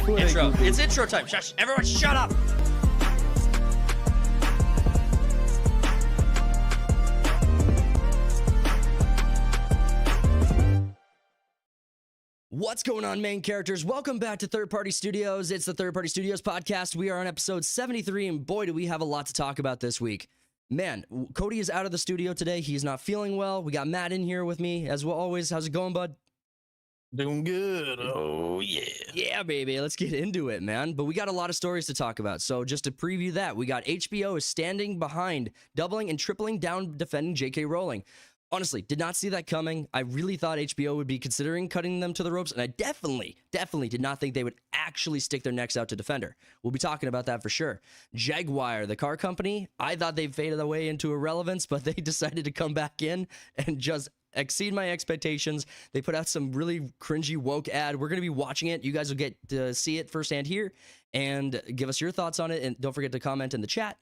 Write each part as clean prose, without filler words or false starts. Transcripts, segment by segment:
on, intro. It's intro time. Shush. Everyone shut up. What's going on, main characters? Welcome back to Third Party Studios. It's the Third Party Studios podcast. We are on episode 73, and boy, do we have a lot to talk about this week. Man, Cody is out of the studio today. He's not feeling well. We got Matt in here with me, as always. How's it going, bud? Doing good. Oh, yeah. Yeah, baby. Let's get into it, man. But we got a lot of stories to talk about. So just to preview that, we got HBO is standing behind, doubling and tripling down defending JK Rowling. Honestly, did not see that coming. I really thought HBO would be considering cutting them to the ropes, and I definitely did not think they would actually stick their necks out to defend her. We'll be talking about that for sure. Jaguar, the car company, I thought they faded away into irrelevance, but they decided to come back in and just exceed my expectations. They put out some really cringy woke ad. We're going to be watching it. You guys will get to see it firsthand here and give us your thoughts on it. And don't forget to comment in the chat.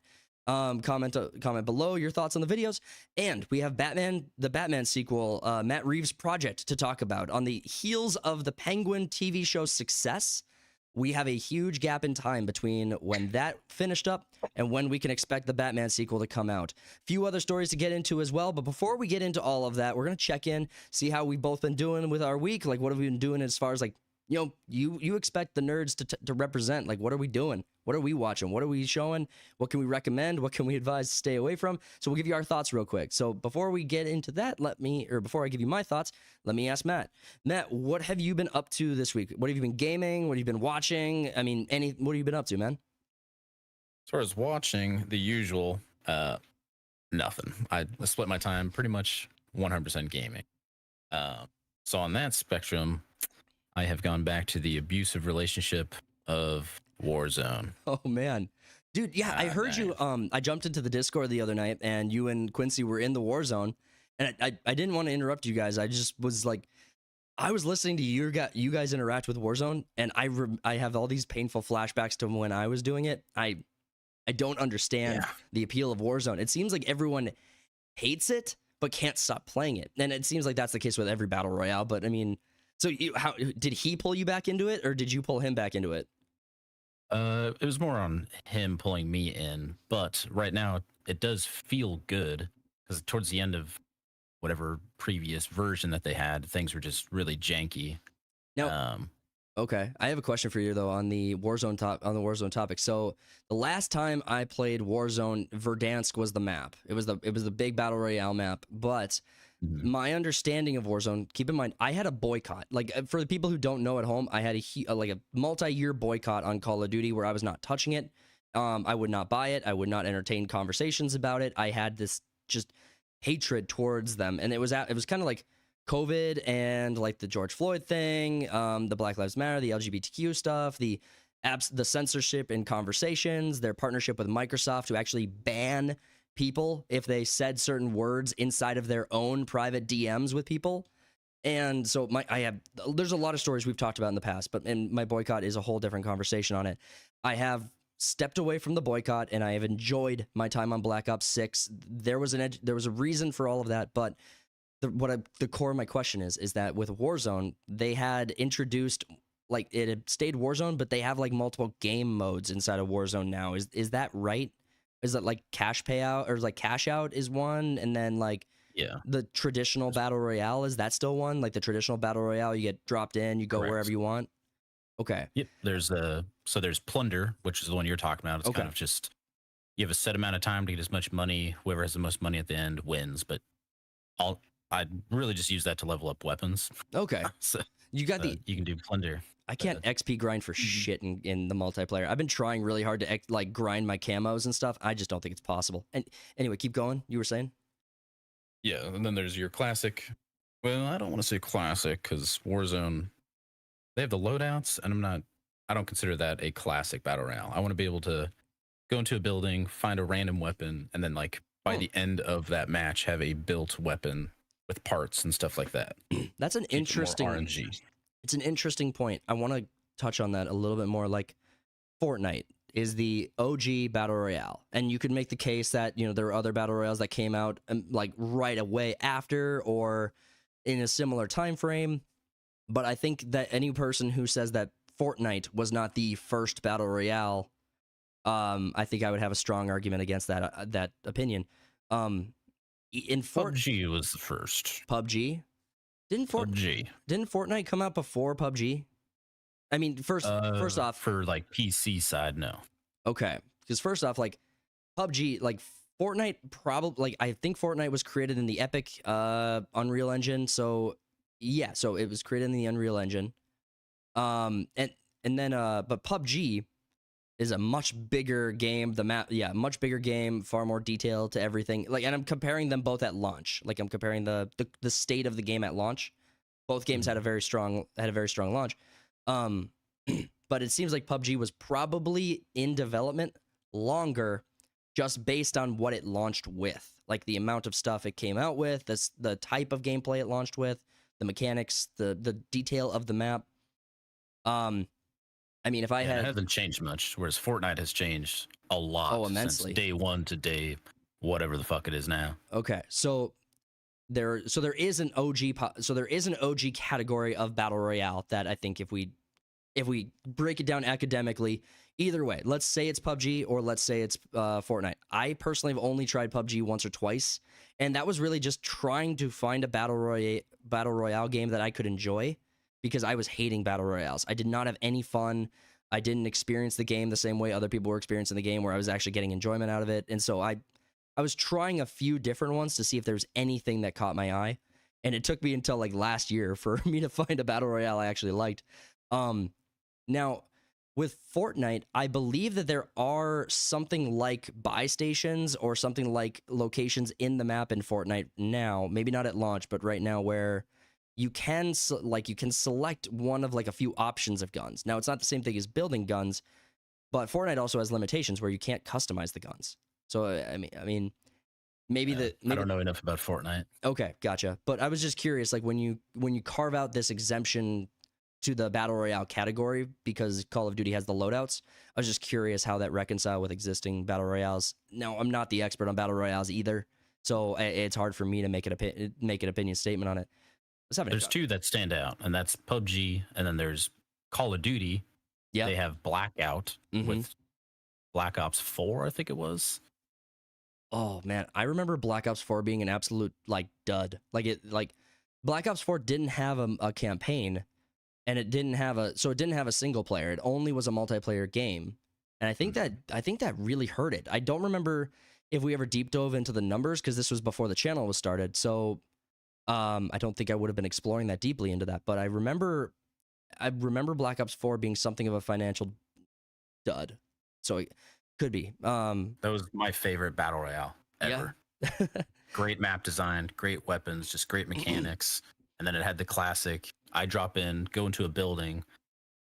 Comment below your thoughts on the videos. And we have the Batman sequel, Matt Reeves' project to talk about. On the heels of the Penguin TV show success, we have a huge gap in time between when that finished up and when we can expect the Batman sequel to come out. A few other stories to get into as well, but before we get into all of that, we're going to check in, see how we've both been doing with our week. Like, what have we been doing as far as, like, you know, you expect the nerds to represent. Like, what are we doing? What are we watching? What are we showing? What can we recommend? What can we advise to stay away from? So we'll give you our thoughts real quick. So before we get into that, before I give you my thoughts, let me ask Matt. Matt, what have you been up to this week? What have you been gaming? What have you been watching? I mean, what have you been up to, man? As far as watching, the usual, nothing. I split my time pretty much 100% gaming. So on that spectrum, I have gone back to the abusive relationship of Warzone. Oh, man. Dude, yeah, I heard you. I jumped into the Discord the other night, and you and Quincy were in the Warzone, and I didn't want to interrupt you guys. I just was like, I was listening to you guys interact with Warzone, and I have all these painful flashbacks to when I was doing it. I don't understand the appeal of Warzone. It seems like everyone hates it, but can't stop playing it. And it seems like that's the case with every Battle Royale, but I mean... So how did he pull you back into it, or did you pull him back into it? It was more on him pulling me in, but right now it does feel good because towards the end of whatever previous version that they had, things were just really janky. Now, okay, I have a question for you though on the Warzone topic. So the last time I played Warzone, Verdansk was the map. It was the big Battle Royale map, but my understanding of Warzone, keep in mind, I had a boycott. Like, for the people who don't know at home, I had a multi-year boycott on Call of Duty where I was not touching it. I would not buy it. I would not entertain conversations about it. I had this just hatred towards them, and it was kind of like COVID and like the George Floyd thing, the Black Lives Matter, the LGBTQ stuff, the censorship in conversations, their partnership with Microsoft to actually ban people if they said certain words inside of their own private DMs with people. And so there's a lot of stories we've talked about in the past, and my boycott is a whole different conversation on it. I have stepped away from the boycott, and I have enjoyed my time on Black Ops 6. There was a reason for all of that, but the core of my question is that with Warzone, they had introduced, like, it had stayed Warzone, but they have like multiple game modes inside of Warzone now. Is that right? Is that like cash payout, or like cash out is one, and then like the traditional battle royale, is that still one? Like the traditional battle royale, you get dropped in, you go wherever you want. Okay. Yep. There's plunder, which is the one you're talking about. It's kind of just you have a set amount of time to get as much money. Whoever has the most money at the end wins. But I'd really just use that to level up weapons. Okay. So you got you can do plunder. I can't XP grind for shit in the multiplayer. I've been trying really hard to like grind my camos and stuff. I just don't think it's possible. And anyway, keep going. You were saying? Yeah, and then there's your classic. Well, I don't want to say classic because Warzone, they have the loadouts, and I don't consider that a classic battle royale. I want to be able to go into a building, find a random weapon, and then like by the end of that match have a built weapon with parts and stuff like that. That's an interesting RNG. It's an interesting point. I want to touch on that a little bit more. Like, Fortnite is the OG battle royale, and you could make the case that, you know, there are other battle royales that came out like right away after or in a similar time frame. But I think that any person who says that Fortnite was not the first battle royale, I think I would have a strong argument against that opinion. In PUBG was the first. PUBG PUBG. didn't Fortnite come out before PUBG? I mean, first off, for like PC side, no. okay, because first off, like PUBG, like Fortnite, probably like I think Fortnite was created in the Epic Unreal Engine, so yeah, so it was created in the Unreal Engine, and then but PUBG is a much bigger game. The map, yeah, much bigger game, far more detail to everything. Like, and I'm comparing them both at launch. Like, I'm comparing the state of the game at launch. Both games had a very strong launch. But it seems like PUBG was probably in development longer, just based on what it launched with, like the amount of stuff it came out with, the type of gameplay it launched with, the mechanics, the detail of the map. I mean, if I had, it hasn't changed much, whereas Fortnite has changed a lot immensely. Since day one to day whatever the fuck it is now. Okay, so there is an OG category of battle royale that I think if we break it down academically, either way, let's say it's PUBG or let's say it's Fortnite. I personally have only tried PUBG once or twice, and that was really just trying to find a battle royale game that I could enjoy, because I was hating battle royales. I did not have any fun. I didn't experience the game the same way other people were experiencing the game, where I was actually getting enjoyment out of it. And so I was trying a few different ones to see if there was anything that caught my eye. And it took me until like last year for me to find a battle royale I actually liked. Now, with Fortnite, I believe that there are something like buy stations or something like locations in the map in Fortnite now, maybe not at launch, but right now, where you can select one of like a few options of guns. Now, it's not the same thing as building guns, but Fortnite also has limitations where you can't customize the guns. So I mean, maybe I don't know enough about Fortnite. Okay, gotcha. But I was just curious, like when you carve out this exemption to the battle royale category because Call of Duty has the loadouts, I was just curious how that reconciled with existing battle royales. Now, I'm not the expert on battle royales either, so it's hard for me to make an opinion statement on it. There's two that stand out, and that's PUBG, and then there's Call of Duty. Yeah, they have Blackout with Black Ops 4, I think it was. Oh man, I remember Black Ops 4 being an absolute like dud. Like Black Ops 4 didn't have a campaign, and it didn't have a single player. It only was a multiplayer game, and I think that really hurt it. I don't remember if we ever deep dove into the numbers because this was before the channel was started. So I don't think I would have been exploring that deeply into that. But I remember Black Ops 4 being something of a financial dud. So it could be. That was my favorite battle royale ever. Yeah. Great map design, great weapons, just great mechanics. And then it had the classic, I drop in, go into a building,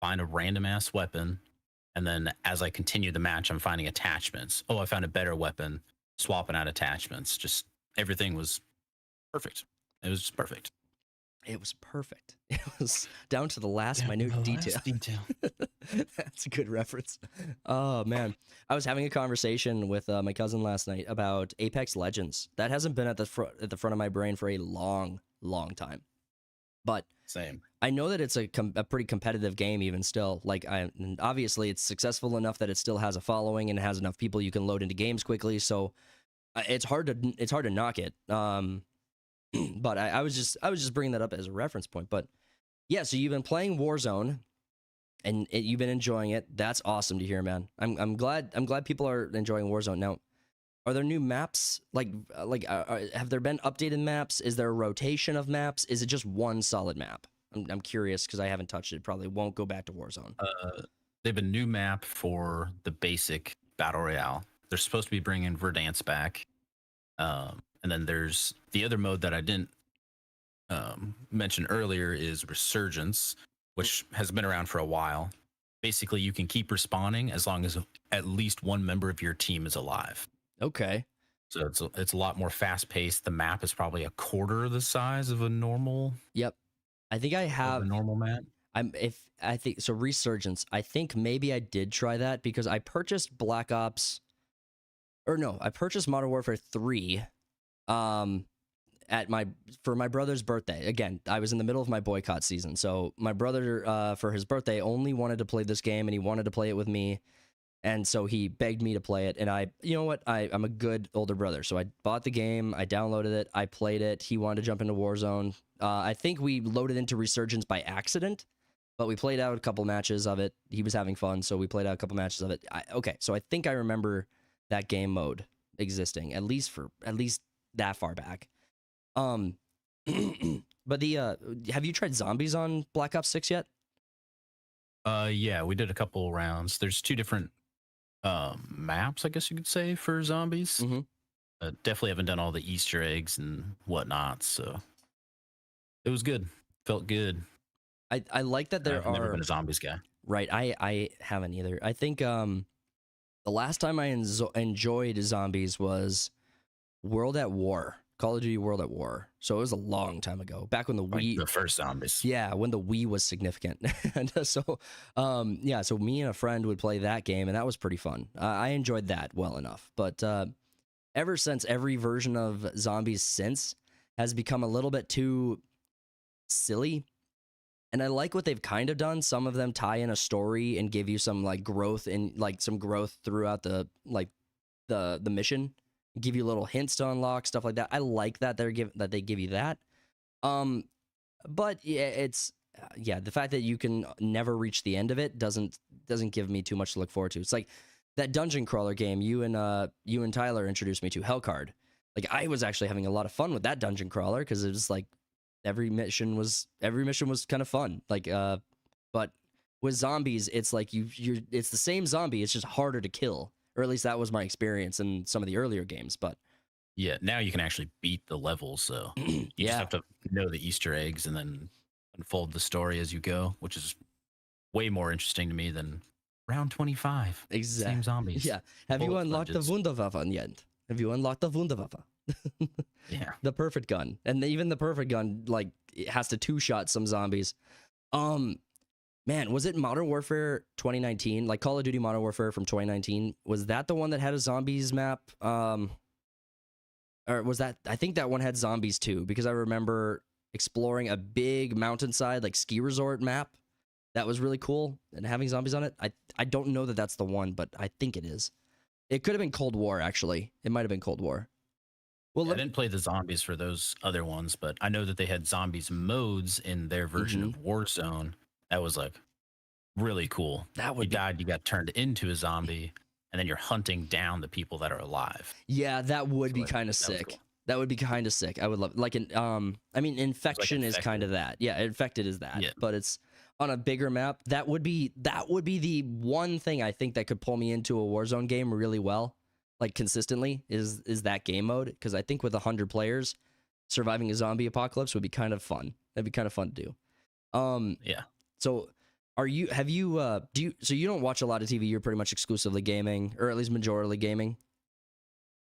find a random ass weapon, and then as I continue the match, I'm finding attachments. Oh, I found a better weapon, swapping out attachments. Just everything was perfect. It was just perfect. It was perfect. It was down to the last minute detail. That's a good reference. Oh man, I was having a conversation with my cousin last night about Apex Legends. That hasn't been at the front of my brain for a long time. But same. I know that it's a pretty competitive game even still. Like and obviously it's successful enough that it still has a following and has enough people you can load into games quickly. So it's hard to knock it. But I was just bringing that up as a reference point. But yeah, so you've been playing Warzone, and you've been enjoying it. That's awesome to hear, man. I'm glad people are enjoying Warzone. Now, are there new maps? Have there been updated maps? Is there a rotation of maps? Is it just one solid map? I'm curious because I haven't touched it. Probably won't go back to Warzone. They have a new map for the basic battle royale. They're supposed to be bringing Verdansk back. And then there's the other mode that I didn't mention earlier is Resurgence, which has been around for a while. Basically, you can keep respawning as long as at least one member of your team is alive. Okay. So it's a lot more fast paced. The map is probably a quarter the size of a normal. Yep. I think I have a normal map. Resurgence. I think maybe I did try that because I purchased I purchased Modern Warfare 3. for my brother's birthday. Again, I was in the middle of my boycott season, so my brother for his birthday only wanted to play this game, and he wanted to play it with me, and so he begged me to play it. And you know what, I'm a good older brother, so I bought the game, I downloaded it, I played it. He wanted to jump into Warzone. I think we loaded into Resurgence by accident, but we played out a couple matches of it. He was having fun, so we played out a couple matches of it. Okay, so I think I remember that game mode existing at least that far back. But have you tried zombies on Black Ops 6 yet? Yeah, we did a couple rounds. There's 2 different maps, I guess you could say, for zombies. Mm-hmm. Definitely haven't done all the Easter eggs and whatnot, so it was good. Felt good. I like that I've never been a zombies guy. Right, I haven't either. I think the last time I enjoyed zombies was World at War. Call of Duty World at War. So it was a long time ago, back when the Wii, the first zombies. Yeah, when the Wii was significant. And so, yeah, so me and a friend would play that game, and that was pretty fun. I enjoyed that well enough. But ever since, every version of zombies since has become a little bit too silly. And I like what they've kind of done. Some of them tie in a story and give you some like growth throughout the mission. Give you little hints to unlock stuff like that. I like that they give you that. But yeah, it's the fact that you can never reach the end of it doesn't give me too much to look forward to. It's like that dungeon crawler game you and Tyler introduced me to, Hellcard. Like, I was actually having a lot of fun with that dungeon crawler because it was like every mission was kind of fun. Like but with zombies, it's like it's the same zombie, it's just harder to kill. Or at least that was my experience in some of the earlier games. But yeah, now you can actually beat the levels, so you just have to know the Easter eggs and then unfold the story as you go, which is way more interesting to me than round 25. Exactly. Same zombies. Yeah. Have you unlocked the Wunderwaffe yet? Have you unlocked the Wunderwaffe? Yeah. The perfect gun. And even the perfect gun, like, it has to two-shot some zombies. Man, was it Modern Warfare 2019? Like Call of Duty Modern Warfare from 2019? Was that the one that had a zombies map? Or was that... I think that one had zombies too, because I remember exploring a big mountainside, like ski resort map. That was really cool, and having zombies on it. I don't know that that's the one, but I think it is. It could have been Cold War, actually. It might have been Cold War. Well, I didn't play the zombies for those other ones, but I know that they had zombies modes in their version of Warzone. That was like really cool. That would you got turned into a zombie, and then you're hunting down the people that are alive. Yeah, that would be kind of sick. Cool. That would be kind of sick. I would love like I mean, Infection is kind of that. Yeah, Infected is that. Yeah. But it's on a bigger map. That would be the one thing I think that could pull me into a Warzone game really well, like consistently, is that game mode. Because I think with 100 players, surviving a zombie apocalypse would be kind of fun. That'd be kind of fun to do. Yeah. So so you don't watch a lot of TV, you're pretty much exclusively gaming, or at least majority gaming?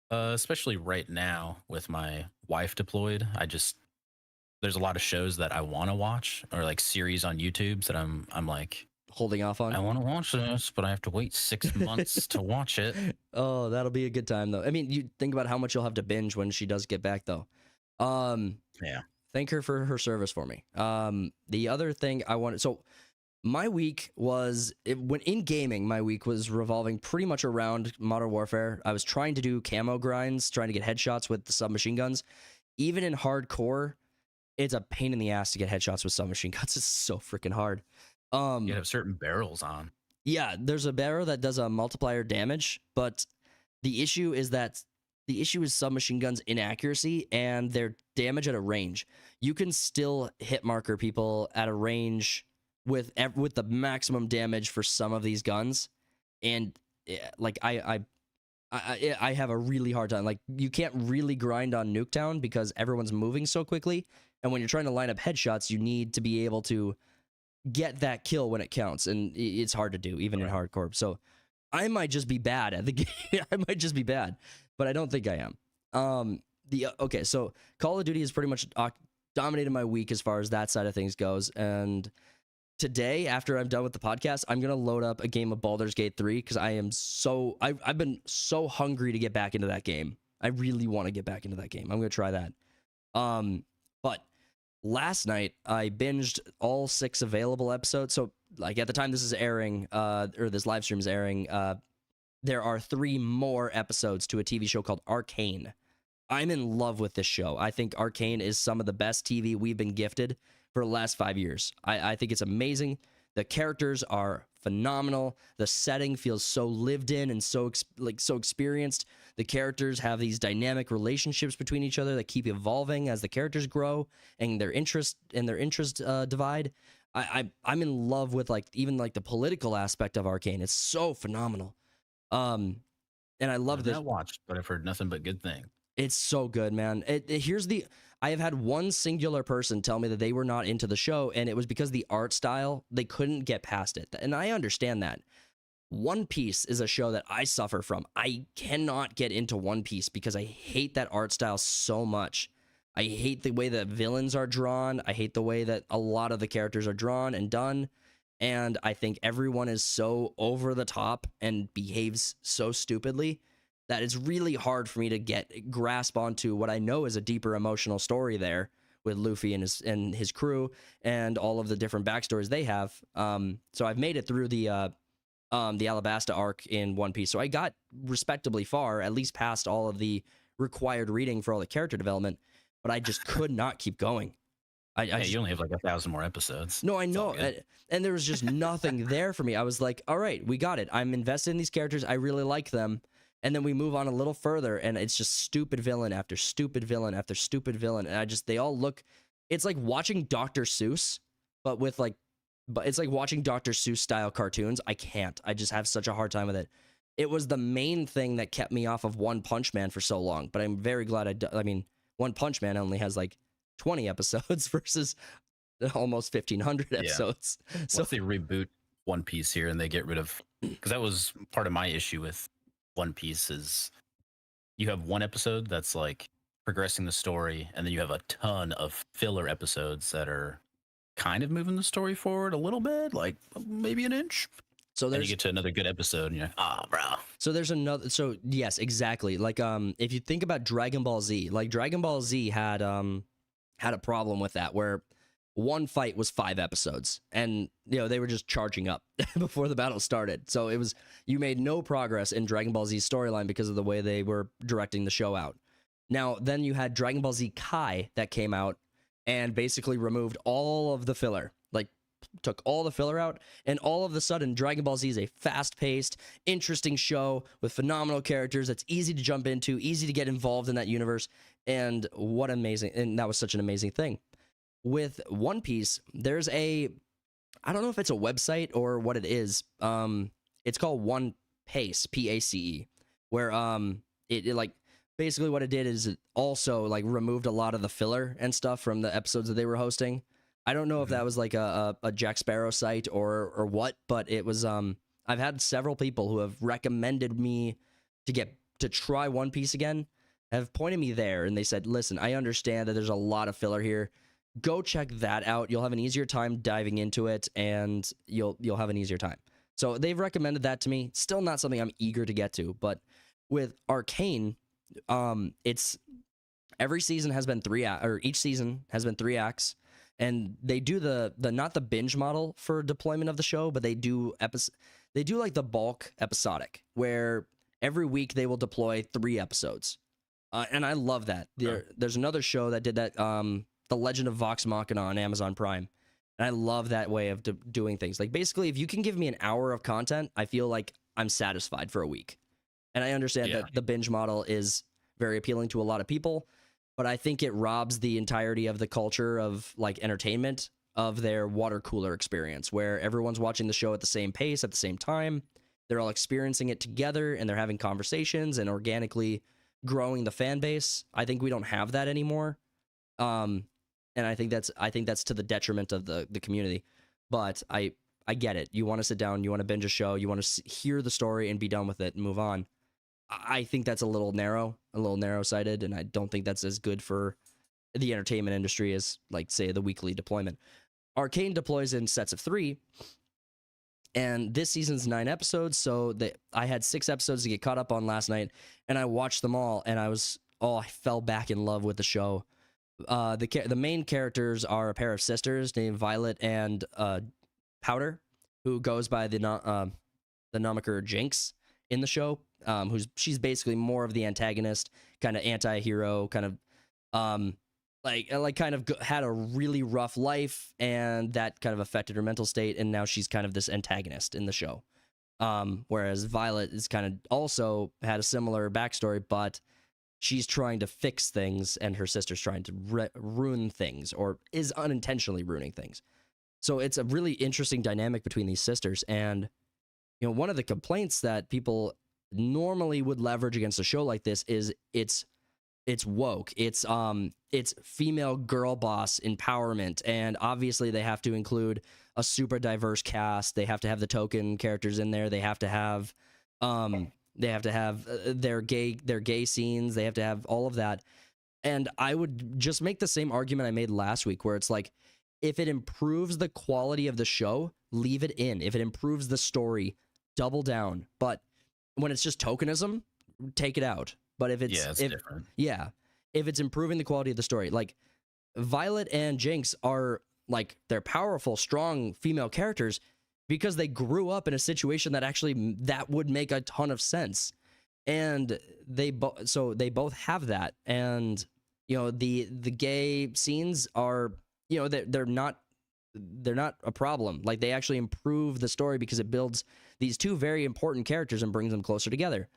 Especially right now with my wife deployed, there's a lot of shows that I want to watch, or like series on YouTube that I'm like holding off on. I want to watch this, but I have to wait 6 months to watch it. Oh, that'll be a good time though. I mean, you think about how much you'll have to binge when she does get back though. Yeah. Thank her for her service for me. The other thing I wanted, so my week was, when in gaming, my week was revolving pretty much around Modern Warfare. I was trying to do camo grinds, trying to get headshots with the submachine guns. Even in hardcore, it's a pain in the ass to get headshots with submachine guns. It's so freaking hard. You have certain barrels on. Yeah, there's a barrel that does a multiplier damage, but the issue is submachine guns' inaccuracy and their damage at a range. You can still hit marker people at a range with the maximum damage for some of these guns, and like I have a really hard time. Like, you can't really grind on Nuketown because everyone's moving so quickly, and when you're trying to line up headshots, you need to be able to get that kill when it counts, and it's hard to do even in hardcore. So I might just be bad at the game. I might just be bad, but I don't think I am. Okay, so Call of Duty has pretty much dominated my week as far as that side of things goes, and today, after I'm done with the podcast, I'm gonna load up a game of Baldur's Gate 3 because I've been so hungry to get back into that game. I really want to get back into that game. I'm gonna try that. But last night I binged all 6 available episodes. So like at the time this is airing, or this live stream is airing, there are 3 more episodes to a TV show called Arcane. I'm in love with this show. I think Arcane is some of the best TV we've been gifted for the last 5 years. I think it's amazing. The characters are phenomenal. The setting feels so lived in and so so experienced. The characters have these dynamic relationships between each other that keep evolving as the characters grow and their interest divide. I'm in love with like even like the political aspect of Arcane. It's so phenomenal. And I love I've this. not watched, but I've heard nothing but good things. It's so good, man. Here's the. I have had one singular person tell me that they were not into the show, and it was because the art style, they couldn't get past it. And I understand that. One Piece is a show that I suffer from. I cannot get into One Piece because I hate that art style so much. I hate the way that villains are drawn. I hate the way that a lot of the characters are drawn and done. And I think everyone is so over the top and behaves so stupidly that it's really hard for me to grasp onto what I know is a deeper emotional story there with Luffy and his crew and all of the different backstories they have. So I've made it through the Alabasta arc in One Piece. So I got respectably far, at least past all of the required reading for all the character development, but I just could not keep going. You only have like 1,000 more episodes. No, I know. And there was just nothing there for me. I was like, all right, we got it. I'm invested in these characters. I really like them. And then we move on a little further, and it's just stupid villain after stupid villain after stupid villain. And they all look, it's like watching Dr. Seuss, but it's like watching Dr. Seuss style cartoons. I can't. I just have such a hard time with it. It was the main thing that kept me off of One Punch Man for so long, but I'm very glad I mean, One Punch Man only has like 20 episodes versus almost 1,500 episodes. Yeah. So once they reboot One Piece here and they get rid of, because that was part of my issue with One Piece is you have one episode that's like progressing the story, and then you have a ton of filler episodes that are kind of moving the story forward a little bit, like maybe an inch. So then you get to another good episode, and you're like, bro. So there's another. So yes, exactly. Like if you think about Dragon Ball Z, like Dragon Ball Z had a problem with that where one fight was 5 episodes, and they were just charging up before the battle started. So you made no progress in Dragon Ball Z's storyline because of the way they were directing the show out. Now then you had Dragon Ball Z Kai that came out and basically removed all of the filler, like took all the filler out, and all of a sudden Dragon Ball Z is a fast-paced, interesting show with phenomenal characters that's easy to jump into, easy to get involved in that universe, and and that was such an amazing thing. With One Piece, there's I don't know if it's a website or what it is. It's called One Pace, Pace, where it like basically what it did is it also like removed a lot of the filler and stuff from the episodes that they were hosting. I don't know if that was like a Jack Sparrow site or what, but it was I've had several people who have recommended me to try One Piece again, have pointed me there, and they said, listen, I understand that there's a lot of filler here. Go check that out. You'll have an easier time diving into it, and you'll have an easier time. So they've recommended that to me. Still not something I'm eager to get to, but with Arcane, it's every season has been each season has been 3 acts, and they do the not the binge model for deployment of the show, but they do like the bulk episodic where every week they will deploy 3 episodes. And I love that. There's another show that did that, The Legend of Vox Machina on Amazon Prime. And I love that way of doing things. Like, basically, if you can give me an hour of content, I feel like I'm satisfied for a week. And I understand that the binge model is very appealing to a lot of people, but I think it robs the entirety of the culture of, like, entertainment of their water cooler experience, where everyone's watching the show at the same pace, at the same time. They're all experiencing it together, and they're having conversations and organically growing the fan base. I think we don't have that anymore, and I think that's to the detriment of the community. But I get it. You want to sit down, you want to binge a show, you want to hear the story and be done with it and move on. I think that's a little narrow-sighted, and I don't think that's as good for the entertainment industry as, like, say, the weekly deployment. Arcane deploys in sets of 3. And this season's 9 episodes, so I had 6 episodes to get caught up on last night, and I watched them all, and I fell back in love with the show the main characters are a pair of sisters named Violet and Powder, who goes by the nomiker Jinx in the show. She's basically more of the antagonist, kind of anti-hero, kind of had a really rough life, and that kind of affected her mental state, and now she's kind of this antagonist in the show. Whereas Violet is kind of also had a similar backstory, but she's trying to fix things, and her sister's trying to ruin things, or is unintentionally ruining things. So it's a really interesting dynamic between these sisters. And one of the complaints that people normally would leverage against a show like this is it's woke. It's female girl boss empowerment, and obviously they have to include a super diverse cast. They have to have the token characters in there. They have to have their gay scenes. They have to have all of that. And I would just make the same argument I made last week, where it's like, if it improves the quality of the show, leave it in. If it improves the story, double down. But when it's just tokenism, take it out. But if it's different. Yeah, if it's improving the quality of the story, like Violet and Jinx are like, they're powerful, strong female characters because they grew up in a situation that would make a ton of sense, and they both have that. And the gay scenes are they're not a problem. Like, they actually improve the story because it builds these two very important characters and brings them closer together.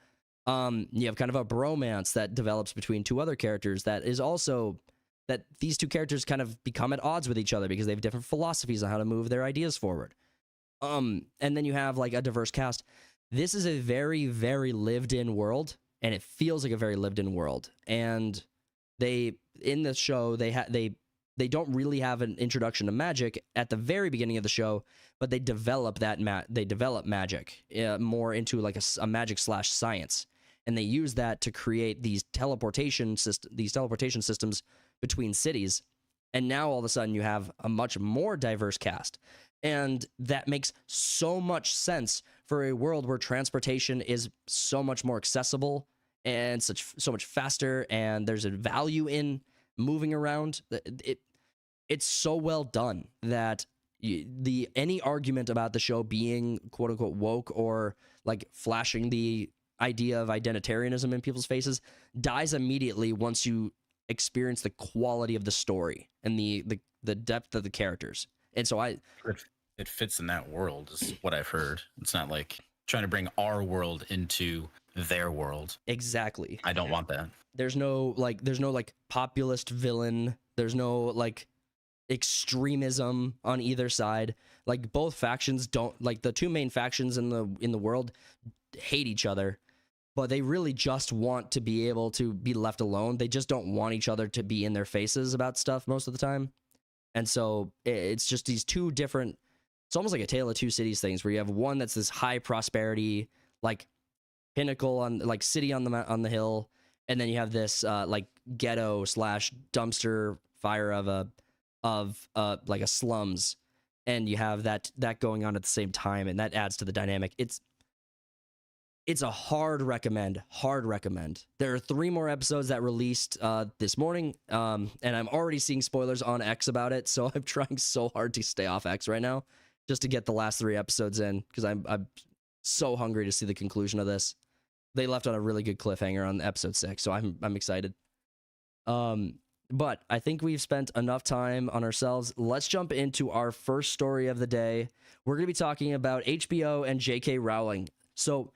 You have kind of a bromance that develops between two other characters that is also that these two characters kind of become at odds with each other because they have different philosophies on how to move their ideas forward. And then you have like a diverse cast. This is a very, very lived-in world, and it feels like a very lived-in world. And in the show, they don't really have an introduction to magic at the very beginning of the show, but they develop magic more into like a magic / science, and they use that to create these teleportation systems between cities. And now all of a sudden you have a much more diverse cast, and that makes so much sense for a world where transportation is so much more accessible and so much faster, and there's a value in moving around. It's so well done that any argument about the show being quote unquote woke or like flashing the idea of identitarianism in people's faces dies immediately once you experience the quality of the story and the depth of the characters. And so it fits in that world is what I've heard. It's not like trying to bring our world into their world. Exactly. I don't want that. There's no populist villain. There's no like extremism on either side. Like, both factions don't, like, the two main factions in the world hate each other, but they really just want to be able to be left alone. They just don't want each other to be in their faces about stuff most of the time. And so it's just these two different, it's almost like a Tale of Two Cities things, where you have one that's this high prosperity, like pinnacle on like city on the hill, and then you have this like ghetto / dumpster fire of like a slums, and you have that going on at the same time, and that adds to the dynamic. It's a hard recommend. There are 3 more episodes that released this morning, and I'm already seeing spoilers on X about it, so I'm trying so hard to stay off X right now just to get the last 3 episodes in, because I'm so hungry to see the conclusion of this. They left on a really good cliffhanger on episode 6, so I'm excited. But I think we've spent enough time on ourselves. Let's jump into our first story of the day. We're going to be talking about HBO and JK Rowling. So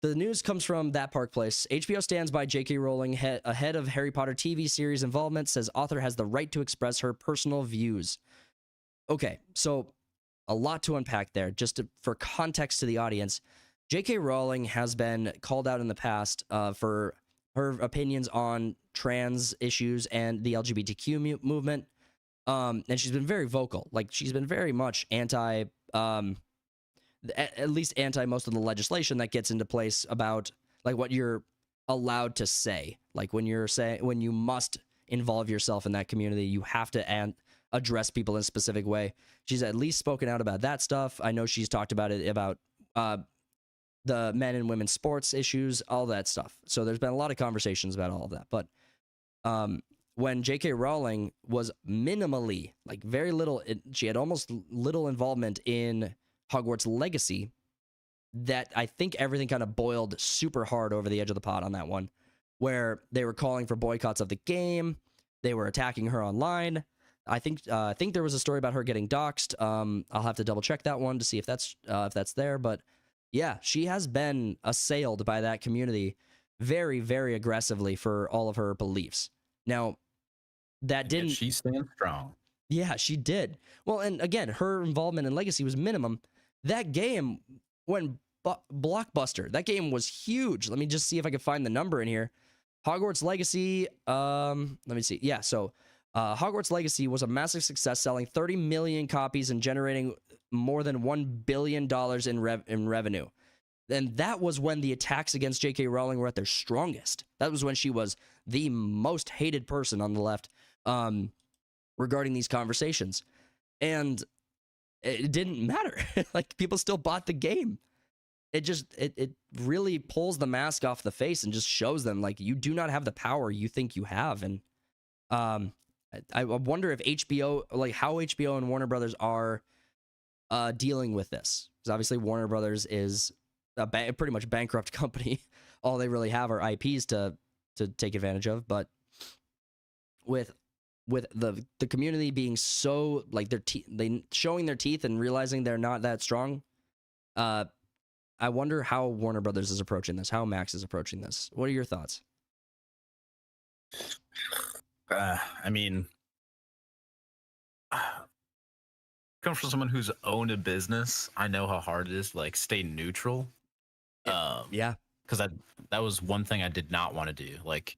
the news comes from That Park Place. HBO stands by JK Rowling ahead of Harry Potter TV series involvement, says author has the right to express her personal views. Okay, so a lot to unpack there. For context to the audience, JK Rowling has been called out in the past for her opinions on trans issues and the LGBTQ movement. And she's been very vocal. Like, she's been very much anti, at least anti most of the legislation that gets into place about like what you're allowed to say. Like, when you must involve yourself in that community, you have to address people in a specific way. She's at least spoken out about that stuff. I know she's talked about it about the men and women's sports issues, all that stuff. So there's been a lot of conversations about all of that. But when JK Rowling was minimally, like very little, she had almost little involvement in Hogwarts Legacy, that I think everything kind of boiled super hard over the edge of the pot on that one, where they were calling for boycotts of the game. They were attacking her online. I think there was a story about her getting doxxed. I'll have to double check that one to see if that's there. But yeah, she has been assailed by that community very, very aggressively for all of her beliefs. Now, that didn't. She stands strong. Yeah, she did. Well, and again, her involvement in Legacy was minimum. That game went blockbuster. That game was huge. Let me just see if I can find the number in here. Hogwarts Legacy. Let me see. Yeah, so Hogwarts Legacy was a massive success, selling 30 million copies and generating more than $1 billion in revenue. And that was when the attacks against JK Rowling were at their strongest. That was when she was the most hated person on the left regarding these conversations. And it didn't matter. Like, people still bought the game. It really pulls the mask off the face and just shows them, like, you do not have the power you think you have. And I wonder if HBO, like, how HBO and Warner Brothers are dealing with this. Because obviously Warner Brothers is a pretty much bankrupt company. All they really have are IPs to take advantage of. But with the community being so, like, they showing their teeth and realizing they're not that strong, I wonder how Warner Brothers is approaching this, how Max is approaching this. What are your thoughts? I mean, come from someone who's owned a business, I know how hard it is to, like, stay neutral. Yeah, because that was one thing I did not want to do. Like,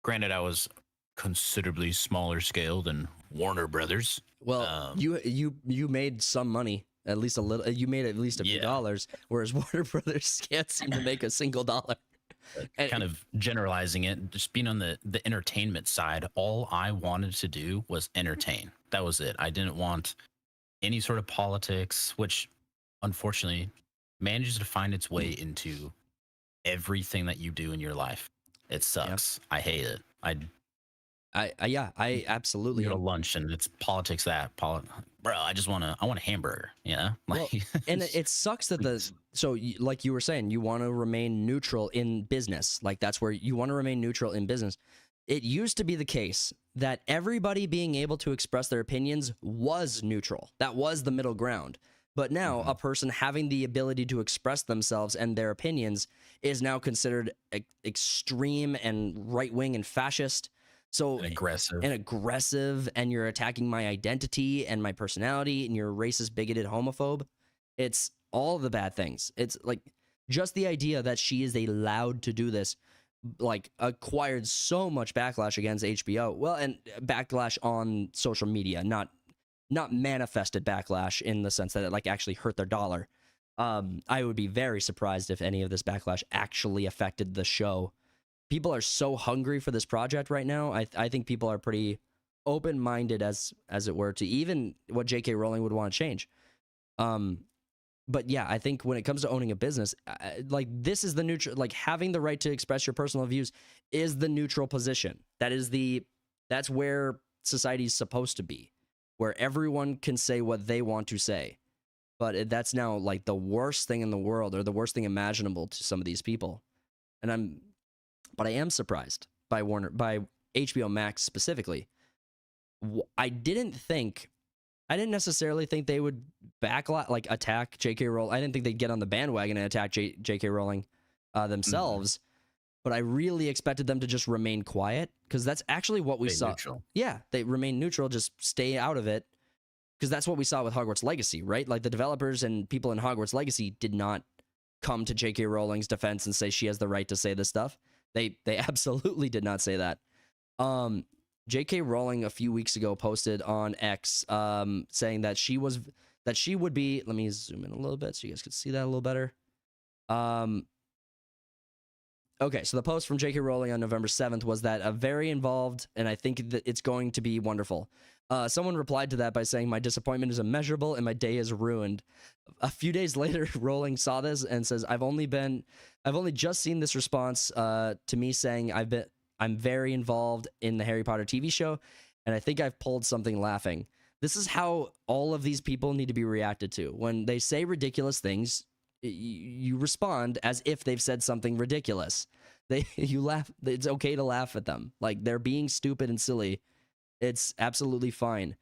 granted, I was considerably smaller scale than Warner Brothers. Well, you made some money, at least a little. You made at least a few dollars, whereas Warner Brothers can't seem to make a single dollar. Kind of generalizing it, just being on the entertainment side, all I wanted to do was entertain. That was it. I didn't want any sort of politics, which unfortunately manages to find its way into everything that you do in your life. It sucks. Yeah. I hate it. I absolutely go to lunch and it's politics bro, I want a hamburger, like, well, and it sucks that like you were saying, you want to remain neutral in business. Like, that's where you want to remain neutral in business. It used to be the case that everybody being able to express their opinions was neutral. That was the middle ground. But now a person having the ability to express themselves and their opinions is now considered extreme and right-wing and fascist. So and aggressive, and you're attacking my identity and my personality, and you're racist, bigoted, homophobe. It's all the bad things. It's like just the idea that she is allowed to do this, like, acquired so much backlash against HBO. Well, and backlash on social media, not manifested backlash in the sense that it, like, actually hurt their dollar. I would be very surprised if any of this backlash actually affected the show. People are so hungry for this project right now. I think people are pretty open-minded, as it were, to even what JK Rowling would want to change. But yeah, I think when it comes to owning a business, like, this is the neutral, like, having the right to express your personal views is the neutral position. That's where society is supposed to be, where everyone can say what they want to say. But that's now, like, the worst thing in the world, or the worst thing imaginable to some of these people. But I am surprised by HBO Max specifically. I didn't necessarily think they would attack JK Rowling. I didn't think they'd get on the bandwagon and attack JK Rowling themselves. But I really expected them to just remain quiet, because that's actually what we saw. Neutral. Yeah, they remain neutral, just stay out of it, because that's what we saw with Hogwarts Legacy, right? Like, the developers and people in Hogwarts Legacy did not come to JK Rowling's defense and say she has the right to say this stuff. They absolutely did not say that. JK Rowling a few weeks ago posted on X saying that she would be, let me zoom in a little bit so you guys can see that a little better. Okay, so the post from JK Rowling on November 7th was that very involved, and I think that it's going to be wonderful. Someone replied to that by saying, "My disappointment is immeasurable and my day is ruined." A few days later, Rowling saw this and says, I've only just seen this response to me saying I'm very involved in the Harry Potter TV show, and I think I've pulled something laughing. This is how all of these people need to be reacted to. When they say ridiculous things, you respond as if they've said something ridiculous. You laugh. It's okay to laugh at them. Like, they're being stupid and silly. It's absolutely fine.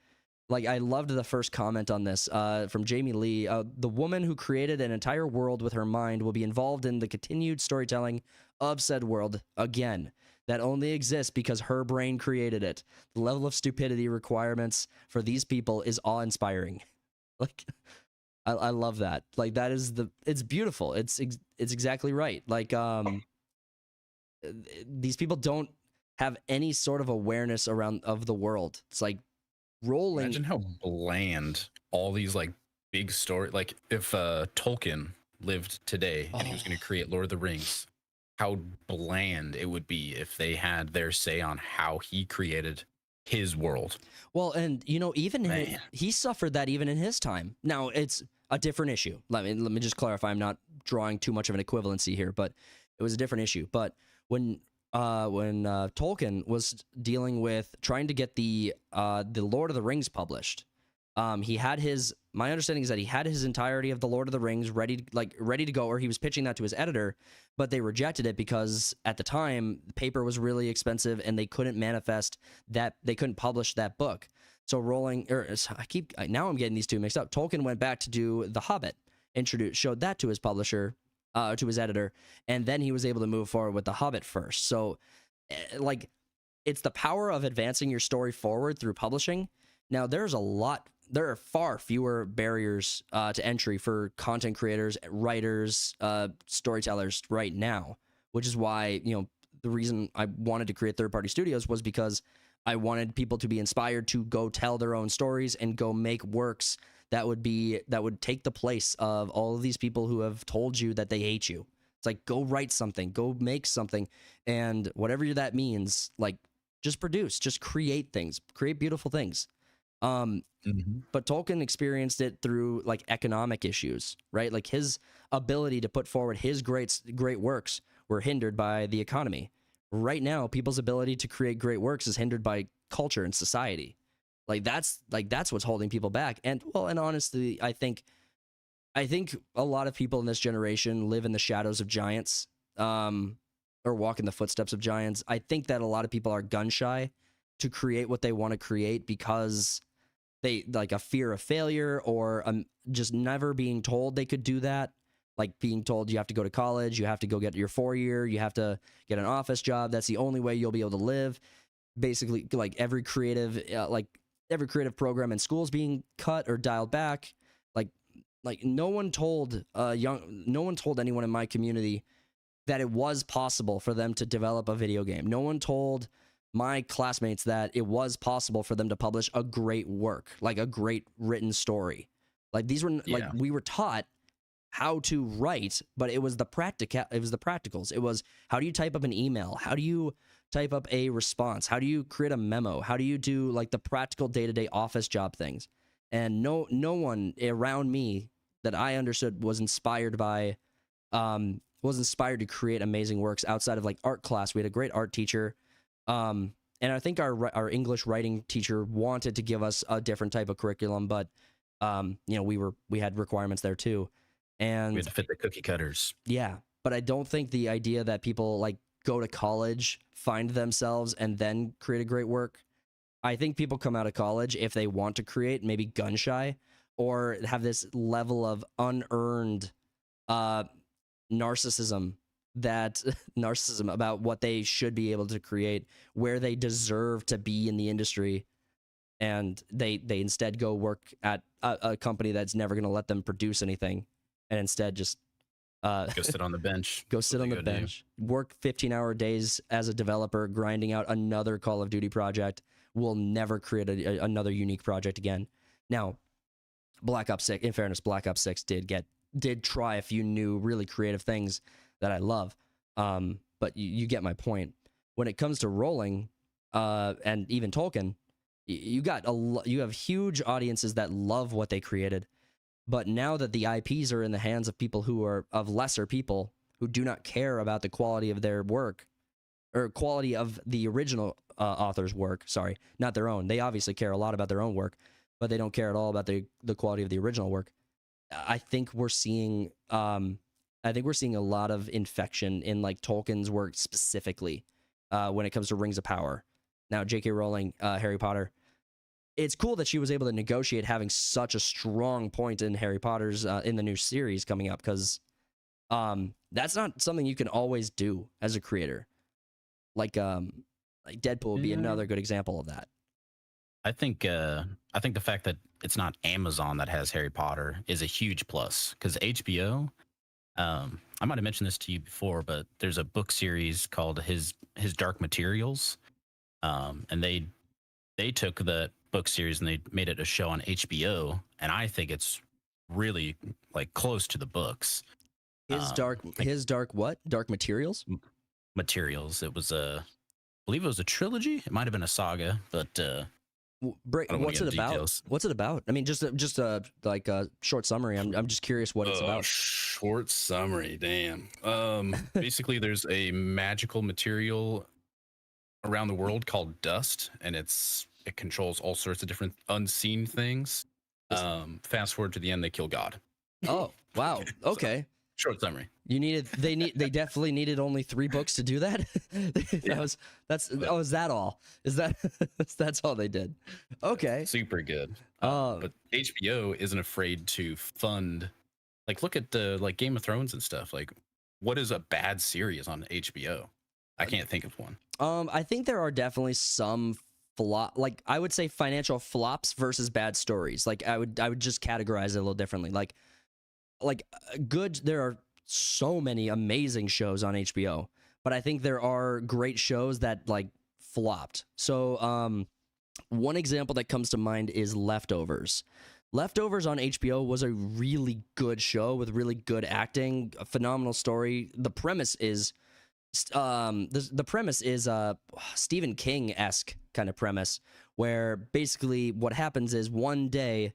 Like, I loved the first comment on this from Jamie Lee. The woman who created an entire world with her mind will be involved in the continued storytelling of said world again. That only exists because her brain created it. The level of stupidity requirements for these people is awe-inspiring. Like, I love that. Like, that is it's beautiful. It's exactly right. Like, these people don't have any sort of awareness of the world. It's like, Rowling. Imagine how bland all these like big story, like if Tolkien lived today and he was going to create Lord of the Rings, how bland it would be if they had their say on how he created his world. Well, and even he suffered that even in his time. Now, it's a different issue. Let me just clarify. I'm not drawing too much of an equivalency here, but it was a different issue. But when Tolkien was dealing with trying to get the Lord of the Rings published, he had my understanding is that he had his entirety of the Lord of the Rings ready to go, or he was pitching that to his editor, but they rejected it because at the time paper was really expensive and they couldn't publish that book. So Rowling, now I'm getting these two mixed up. Tolkien went back to do The Hobbit, showed that to his publisher, to his editor, and then he was able to move forward with The Hobbit first. So, like, it's the power of advancing your story forward through publishing. Now, there are far fewer barriers to entry for content creators, writers, storytellers right now, which is why, the reason I wanted to create third-party studios was because I wanted people to be inspired to go tell their own stories and go make works that would take the place of all of these people who have told you that they hate you. It's like, go write something, go make something, and whatever that means, like, just produce, just create things, create beautiful things. But Tolkien experienced it through like economic issues, right? Like, his ability to put forward his great works were hindered by the economy. Right now, people's ability to create great works is hindered by culture and society. That's what's holding people back. And honestly, I think a lot of people in this generation live in the shadows of giants, or walk in the footsteps of giants. I think that a lot of people are gun shy to create what they want to create because they like a fear of failure, or just never being told they could do that. Like, being told you have to go to college, you have to go get your 4-year, you have to get an office job. That's the only way you'll be able to live. Basically, like, every creative program in schools being cut or dialed back. Like no one told anyone in my community that it was possible for them to develop a video game. No one told my classmates that it was possible for them to publish a great work, like a great written story. Like, these were like, we were taught how to write, but it was the practicals. It was, how do you type up an email? How do you type up a response? How do you create a memo? How do you do like the practical day-to-day office job things? And no one around me that I understood was inspired to create amazing works outside of like art class. We had a great art teacher. And I think our English writing teacher wanted to give us a different type of curriculum, but we had requirements there too. And we had to fit the cookie cutters. Yeah. But I don't think the idea that people like go to college, find themselves, and then create a great work. I think people come out of college, if they want to create, maybe gun shy, or have this level of unearned narcissism about what they should be able to create, where they deserve to be in the industry, and they instead go work at a company that's never going to let them produce anything, and instead just go sit on the bench. Go sit on the bench. Work 15-hour days as a developer, grinding out another Call of Duty project. Will never create another unique project again. Now, Black Ops 6, in fairness, Black Ops 6 did try a few new, really creative things that I love. But you get my point. When it comes to Rowling, and even Tolkien, you have huge audiences that love what they created. But now that the IPs are in the hands of people who are of lesser people who do not care about the quality of their work, or quality of the original author's work. Sorry, not their own. They obviously care a lot about their own work, but they don't care at all about the quality of the original work. I think we're seeing a lot of infection in like Tolkien's work specifically when it comes to Rings of Power. Now, J.K. Rowling, Harry Potter. It's cool that she was able to negotiate having such a strong point in Harry Potter's in the new series coming up, because that's not something you can always do as a creator. Like Deadpool would be another good example of that. I think the fact that it's not Amazon that has Harry Potter is a huge plus, because HBO. I might have mentioned this to you before, but there's a book series called His Dark Materials, and they took the book series and they made it a show on HBO, and I think it's really like close to the books. His Dark what? Dark Materials? Materials. It was I believe it was a trilogy. It might have been a saga, but what's it about? Details. What's it about? I mean, just a like a short summary. I'm just curious what it's about. Short summary, damn. Basically, there's a magical material around the world called dust, and it controls all sorts of different unseen things. Fast forward to the end, they kill God. Oh wow! Okay. Short summary. They definitely needed only 3 books to do that. Is that all? That's all they did? Okay. Super good. But HBO isn't afraid to fund, like, look at the like Game of Thrones and stuff. Like, what is a bad series on HBO? I can't think of one. I think there are definitely some like I would say financial flops versus bad stories. Like I would just categorize it a little differently. Like good, there are so many amazing shows on HBO, but I think there are great shows that like flopped. So one example that comes to mind is Leftovers. Leftovers on HBO was a really good show with really good acting, a phenomenal story. The premise is Stephen King-esque kind of premise, where basically what happens is one day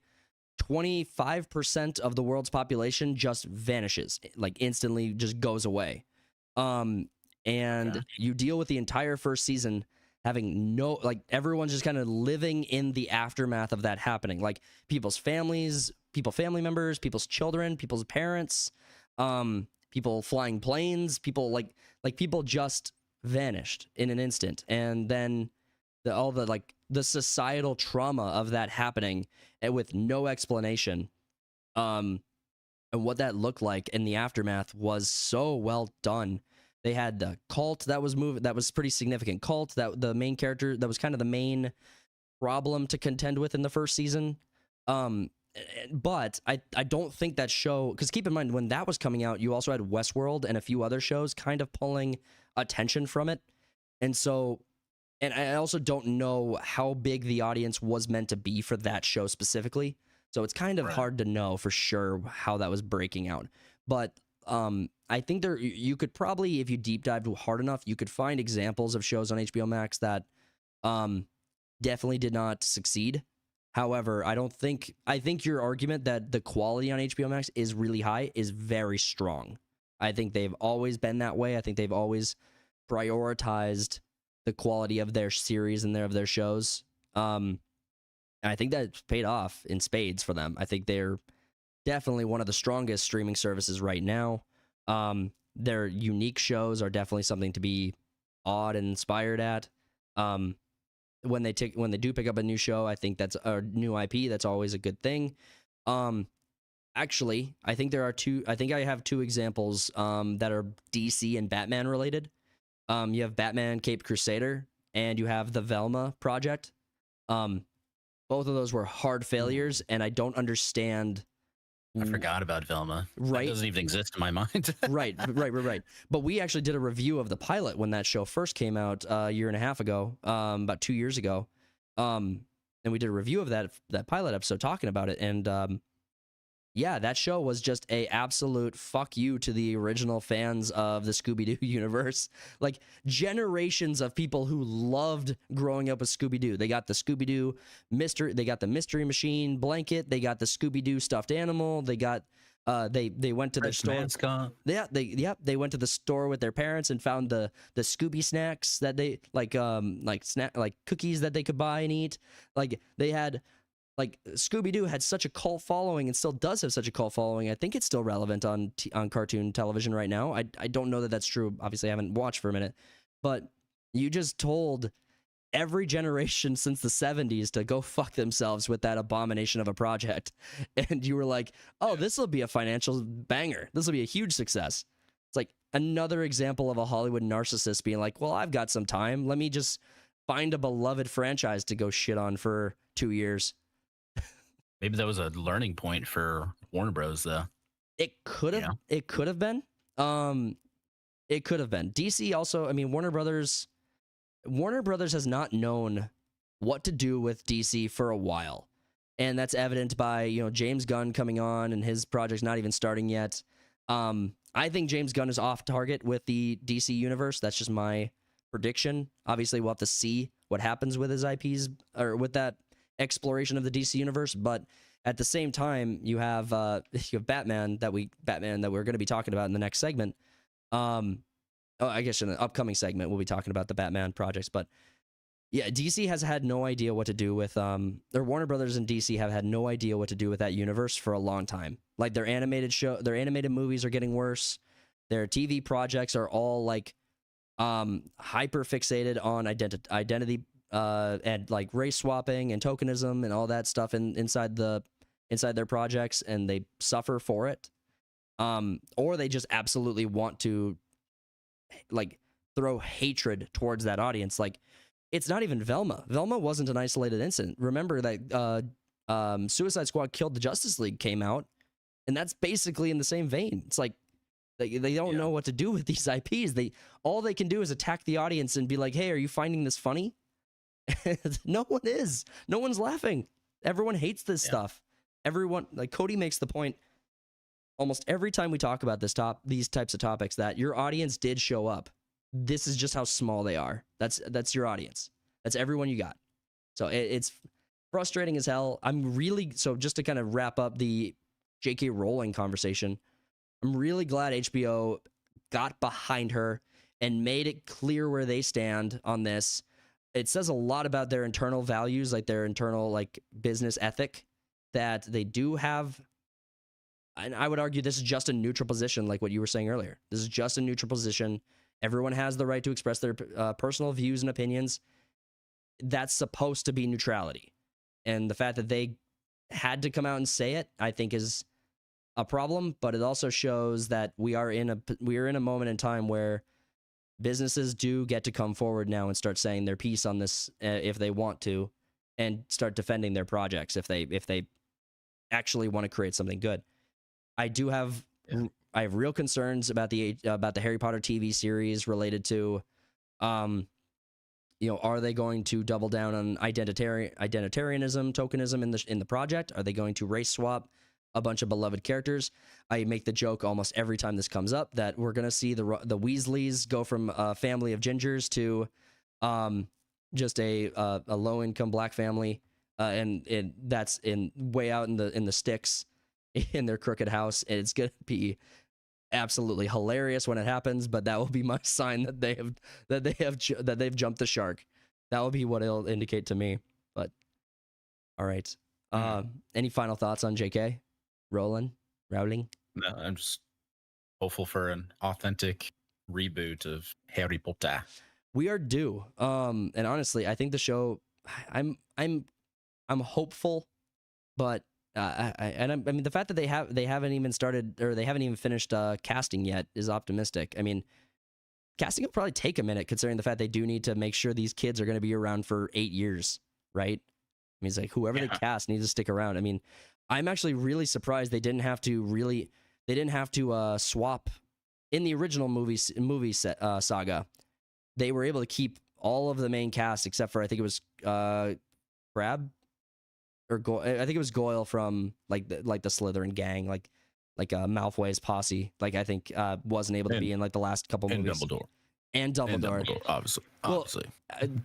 25% of the world's population just vanishes, like instantly just goes away. And you deal with the entire first season having everyone's just kind of living in the aftermath of that happening. Like people's family members, people's children, people's parents, people flying planes, people like people just vanished in an instant. And then all the societal trauma of that happening and with no explanation, and what that looked like in the aftermath was so well done. They had the cult that was pretty significant cult, that the main character that was kind of the main problem to contend with in the first season. But I don't think that show, because keep in mind when that was coming out, you also had Westworld and a few other shows kind of pulling attention from it. And so, and I also don't know how big the audience was meant to be for that show specifically. So it's kind of hard to know for sure how that was breaking out. But I think you could probably, if you deep dived hard enough, you could find examples of shows on HBO Max that definitely did not succeed. However, I think your argument that the quality on HBO Max is really high is very strong. I think they've always been that way. I think they've always prioritized the quality of their series and of their shows. And I think that's paid off in spades for them. I think they're definitely one of the strongest streaming services right now. Their unique shows are definitely something to be awed and inspired at. When they do pick up a new show, I think that's a new IP. That's always a good thing. Actually, I think I have 2 examples that are DC and Batman related. You have Batman Caped Crusader, and you have the Velma project. Both of those were hard failures, and I don't understand. I forgot about Velma. Right, that doesn't even exist in my mind. right. But we actually did a review of the pilot when that show first came out a year and a half ago, about 2 years ago, and we did a review of that pilot episode talking about it, and yeah, that show was just a absolute fuck you to the original fans of the Scooby-Doo universe. Like, generations of people who loved growing up with Scooby-Doo. They got the Scooby-Doo mystery, they got the Mystery Machine blanket, they got the Scooby-Doo stuffed animal, they got They went to their store. Mascot. They went to the store with their parents and found the Scooby snacks that they like cookies that they could buy and eat. Like they had like Scooby-Doo had such a cult following and still does have such a cult following. I think it's still relevant on cartoon television right now. I don't know that that's true. Obviously, I haven't watched for a minute, but you just told every generation since the 70s to go fuck themselves with that abomination of a project. And you were like, oh, this will be a financial banger. This will be a huge success. It's like another example of a Hollywood narcissist being like, well, I've got some time. Let me just find a beloved franchise to go shit on for 2 years. Maybe that was a learning point for Warner Bros. Though. It could have. Yeah. It could have been. It could have been. DC also. I mean, Warner Brothers has not known what to do with DC for a while, and that's evident by James Gunn coming on and his project's not even starting yet. I think James Gunn is off target with the DC universe. That's just my prediction. Obviously, we'll have to see what happens with his IPs or with that exploration of the DC universe, but at the same time, you have Batman that we're going to be talking about in the next segment. I guess in the upcoming segment we'll be talking about the Batman projects, but yeah, DC has had no idea what to do with or Warner Brothers and DC have had no idea what to do with that universe for a long time. Like their animated movies are getting worse. Their TV projects are all like hyper fixated on identity and like race swapping and tokenism and all that stuff inside their projects, and they suffer for it. Or they just absolutely want to like throw hatred towards that audience. Like it's not even Velma. Velma wasn't an isolated incident. Remember that Suicide Squad Killed the Justice League came out, and that's basically in the same vein. It's like they don't know what to do with these IPs. All they can do is attack the audience and be like, hey, are you finding this funny? No one is. No one's laughing. Everyone hates this stuff. Everyone, like Cody makes the point almost every time we talk about these types of topics, that your audience did show up. This is just how small they are. That's your audience. That's everyone you got. So it's frustrating as hell. So just to kind of wrap up the JK Rowling conversation, I'm really glad HBO got behind her and made it clear where they stand on this. It says a lot about their internal values, like their internal like business ethic that they do have. And I would argue this is just a neutral position, like what you were saying earlier. This is just a neutral position. Everyone has the right to express their personal views and opinions. That's supposed to be neutrality. And the fact that they had to come out and say it, I think is a problem, but it also shows that we are in a moment in time where businesses do get to come forward now and start saying their piece on this if they want to, and start defending their projects if they actually want to create something good. I have real concerns about the Harry Potter TV series related to, are they going to double down on identitarianism, tokenism in the project? Are they going to race swap a bunch of beloved characters? I make the joke almost every time this comes up that we're going to see the Weasleys go from a family of gingers to just a low-income black family, and that's way out in the sticks in their crooked house. And it's going to be absolutely hilarious when it happens, but that will be my sign that they've jumped the shark. That will be what it'll indicate to me. But all right. Any final thoughts on JK Rowling? No, I'm just hopeful for an authentic reboot of Harry Potter. We are due. And honestly, I think the show, I'm hopeful, but I mean the fact that they haven't even started, or they haven't even finished casting yet, is optimistic. I mean, casting will probably take a minute, considering the fact they do need to make sure these kids are going to be around for 8 years, right? I mean, it's like whoever they cast needs to stick around. I mean, I'm actually really surprised they didn't have to swap in the original movie saga. They were able to keep all of the main cast except for, I think it was Crabbe or I think it was Goyle from like the Slytherin gang, like Malfoy's posse. Like I think wasn't able to be in like the last couple movies. And Dumbledore, obviously.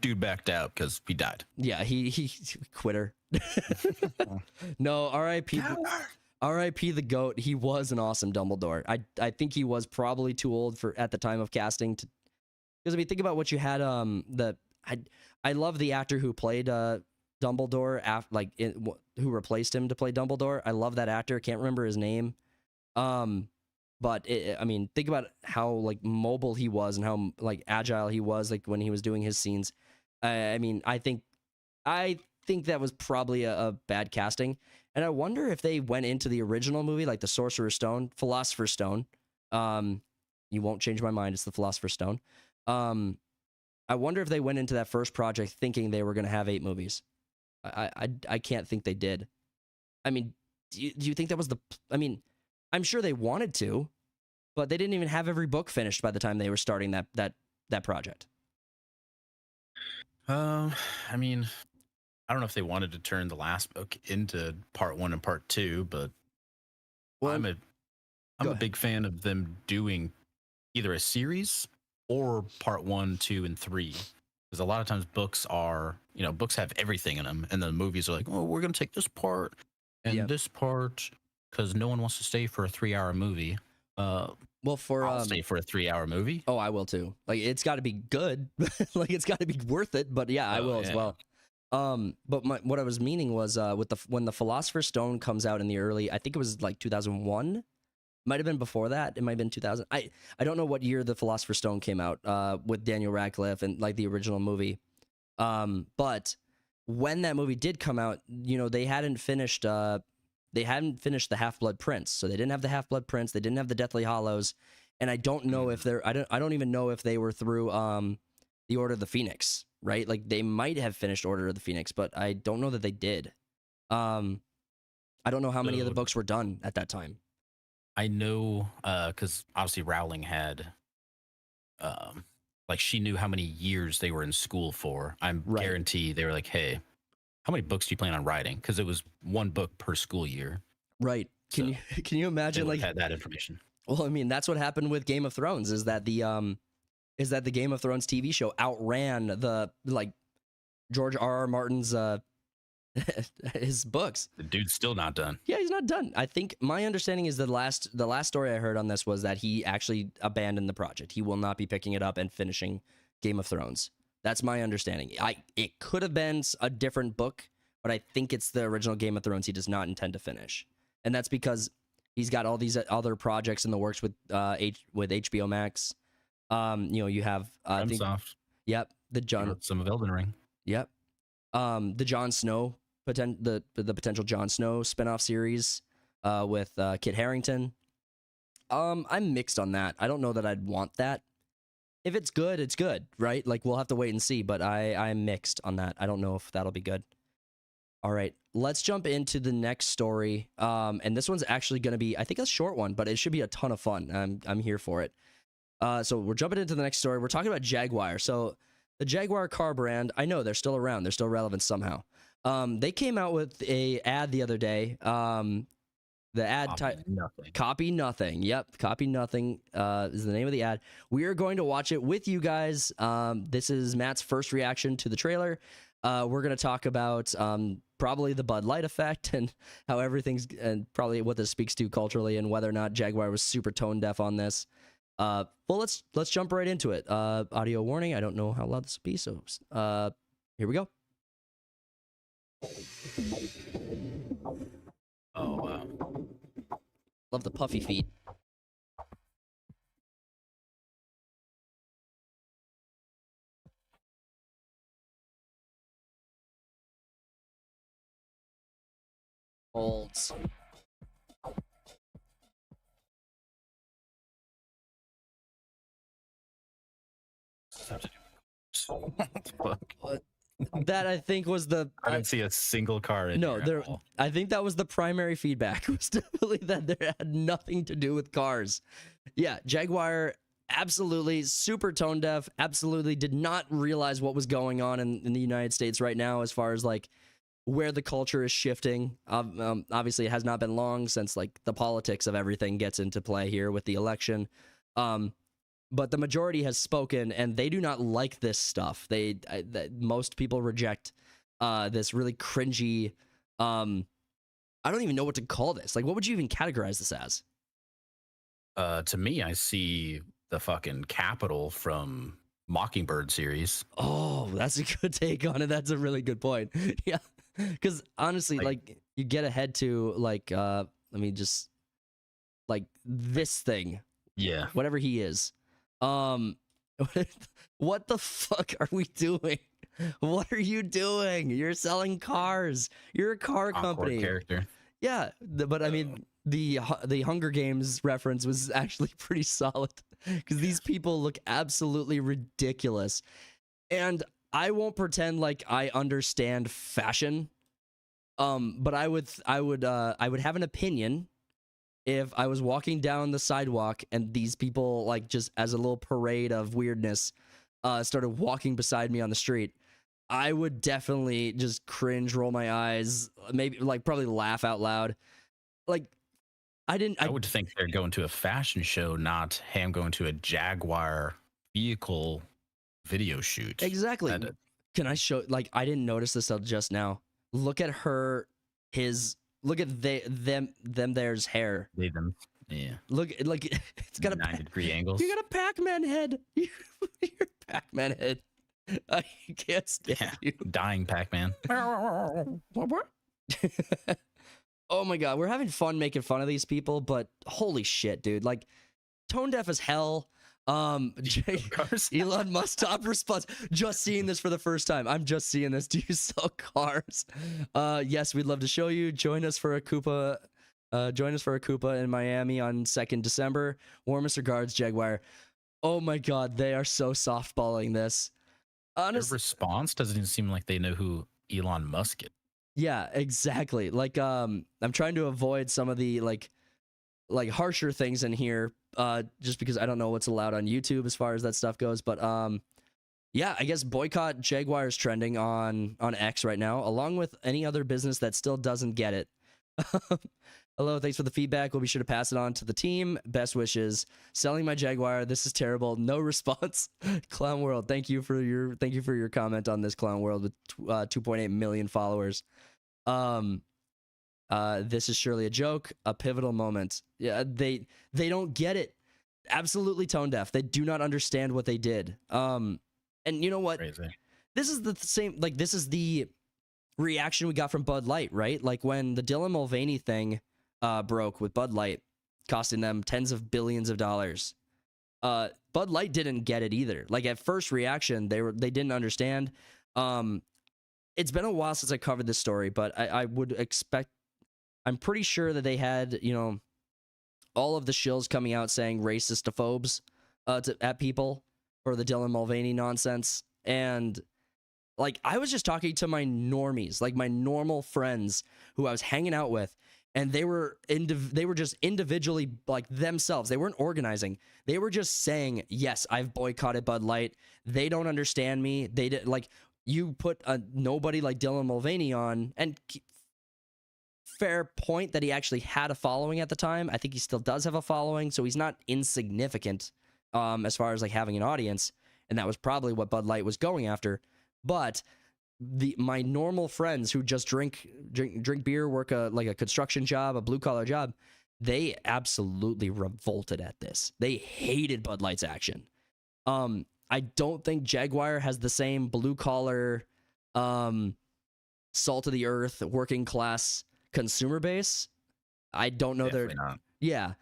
Dude backed out because he died. Yeah, he quitter. No, R.I.P. R.I.P. the GOAT. He was an awesome Dumbledore. I think he was probably too old for at the time of casting to, because I mean think about what you had. I love the actor who played Dumbledore who replaced him to play Dumbledore. I love that actor. Can't remember his name. But I mean, think about how like mobile he was and how like agile he was like when he was doing his scenes. I mean, I think that was probably a bad casting, and I wonder if they went into the original movie like the Sorcerer's Stone, Philosopher's Stone. You won't change my mind. It's the Philosopher's Stone. I wonder if they went into that first project thinking they were going to have 8 movies. I can't think they did. I mean, do you think that was the? I mean, I'm sure they wanted to, but they didn't even have every book finished by the time they were starting that project. I mean, I don't know if they wanted to turn the last book into part 1 and part 2, but Well, I'm a big fan of them doing either a series or part 1, 2, and 3. Because a lot of times books have everything in them, and the movies are like, oh, we're gonna take this part and this part because no one wants to stay for a 3-hour movie. Well, I'll stay for a 3-hour movie. Oh, I will too. Like it's got to be good. Like it's got to be worth it. But yeah, I will as well. But what I was meaning was when the Philosopher's Stone comes out in the early, I think it was like 2001. Might have been before that. It might have been 2000. I don't know what year the Philosopher's Stone came out with Daniel Radcliffe and like the original movie. But when that movie did come out, they hadn't finished the Half-Blood Prince. So they didn't have the Half-Blood Prince. They didn't have the Deathly Hallows. And I don't know if I don't even know if they were through the Order of the Phoenix, right? Like they might have finished Order of the Phoenix, but I don't know that they did. I don't know how many of the books were done at that time. I know because obviously Rowling had like she knew how many years they were in school for. I'm guarantee they were like, hey, how many books do you plan on writing? Because it was 1 book per school year. Right. Can you imagine like had that information? Well, I mean, that's what happened with Game of Thrones is that the Game of Thrones TV show outran the George R.R. Martin's his books. The dude's still not done. Yeah, he's not done. I think my understanding is the last story I heard on this was that he actually abandoned the project. He will not be picking it up and finishing Game of Thrones. That's my understanding. It could have been a different book, but I think it's the original Game of Thrones he does not intend to finish. And that's because he's got all these other projects in the works with HBO Max. You have Soft. Yep, some of Elden Ring. Yep. The Jon Snow the potential Jon Snow spinoff series with Kit Harington. I'm mixed on that. I don't know that I'd want that. If it's good, it's good, right? Like we'll have to wait and see, but I'm mixed on that. I don't know if that'll be good. All right, let's jump into the next story. And this one's actually going to be, I think, a short one, but it should be a ton of fun. I'm here for it. So we're jumping into the next story. We're talking about Jaguar. So the Jaguar car brand, I know they're still around. They're still relevant somehow. They came out with a ad the other day. The ad Copy Nothing. Yep, Copy Nothing is the name of the ad. We are going to watch it with you guys. This is Matt's first reaction to the trailer. We're going to talk about probably the Bud Light effect and how everything's and probably what this speaks to culturally and whether or not Jaguar was super tone deaf on this. Well, let's jump right into it. Audio warning. I don't know how loud this will be, so here we go. Oh wow! Love the puffy feet. Holds. What? That I think was the. I didn't see a single car in there. I think that was the primary feedback. Was definitely that there had nothing to do with cars. Yeah, Jaguar absolutely super tone deaf. Absolutely did not realize what was going on in the United States right now as far as like where the culture is shifting. Obviously, it has not been long since like the politics of everything gets into play here with the election. But the majority has spoken, and they do not like this stuff. Most people reject this really cringy I don't even know what to call this. Like, what would you even categorize this as? To me, I see the fucking capital from Mockingbird series. Oh, that's a good take on it. That's a really good point. Yeah. Because honestly, like you get ahead to like let me just like this thing. Yeah. Whatever he is. Um what the fuck are we doing? What are you doing? You're selling cars. You're a car Encore company. character. Yeah, but I mean the Hunger Games reference was actually pretty solid because these people look absolutely ridiculous. And I won't pretend like I understand fashion. But I would have an opinion if I was walking down the sidewalk and these people, like, just as a little parade of weirdness started walking beside me on the street. I would definitely just cringe, roll my eyes, maybe like probably laugh out loud. Like I would think they're going to a fashion show, not, hey, I'm going to a Jaguar vehicle video shoot. Exactly. Can I show, like, I didn't notice this till just now. Look at look at there's hair. Them. Yeah. Look, like, it's got a 90-degree angles. You got a Pac-Man head. You're Pac-Man head. I can't stand you. Dying Pac-Man. Oh my god, we're having fun making fun of these people, but holy shit, dude! Like, tone deaf as hell. Elon Musk top response. Just seeing this for the first time. I'm just seeing this. Do you sell cars? Yes, we'd love to show you. Join us for a Koopa. Join us for a Koopa in Miami on 2nd December. Warmest regards, Jaguar. Oh my god, they are so softballing this. Honestly, their response doesn't even seem like they know who Elon Musk is. Yeah, exactly. Like, I'm trying to avoid some of the like harsher things in here, just because I don't know what's allowed on YouTube as far as that stuff goes. But yeah, I guess boycott Jaguar is trending on X right now, along with any other business that still doesn't get it. Hello, thanks for the feedback. We'll be sure to pass it on to the team. Best wishes. Selling my Jaguar. This is terrible. No response. Clown World. Thank you for your comment on this, Clown World, with 2.8 million followers. This is surely a joke. A pivotal moment. Yeah, they don't get it. Absolutely tone deaf. They do not understand what they did. And you know what? Crazy. This is the same. Like, this is the reaction we got from Bud Light, right? Like when the Dylan Mulvaney thing broke with Bud Light, costing them tens of billions of dollars. Bud Light didn't get it either. Like, at first reaction, they didn't understand. It's been a while since I covered this story, but I would expect. I'm pretty sure that they had, you know, all of the shills coming out saying racistophobes at people for the Dylan Mulvaney nonsense. And like, I was just talking to my normies, like my normal friends who I was hanging out with, and they were just individually, like, themselves. They weren't organizing. They were just saying, yes, I've boycotted Bud Light. They don't understand me. They did, like, you put a nobody like Dylan Mulvaney on, and fair point that he actually had a following at the time. I think he still does have a following, so he's not insignificant as far as like having an audience, and that was probably what Bud Light was going after. But my normal friends who just drink beer, work a construction job, a blue collar job, they absolutely revolted at this. They hated Bud Light's action. I don't think Jaguar has the same blue collar, salt of the earth, working class consumer base. I don't know. Definitely not. Yeah.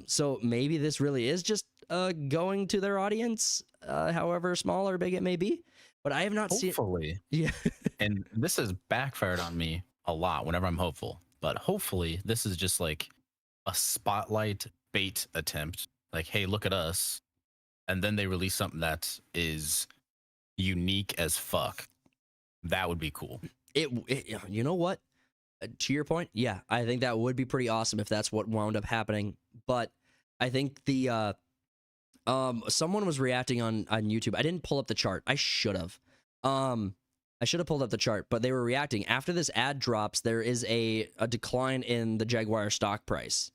So maybe this really is just going to their audience, however small or big it may be. But I have not seen. Hopefully. Yeah. And this has backfired on me a lot whenever I'm hopeful. But hopefully this is just like a spotlight bait attempt. Like, hey, look at us. And then they release something that is unique as fuck. That would be cool. You know what? To your point, yeah, I think that would be pretty awesome if that's what wound up happening. But I think the someone was reacting on YouTube. I didn't pull up the chart. I should have. I should have pulled up the chart, but they were reacting. After this ad drops, there is a decline in the Jaguar stock price.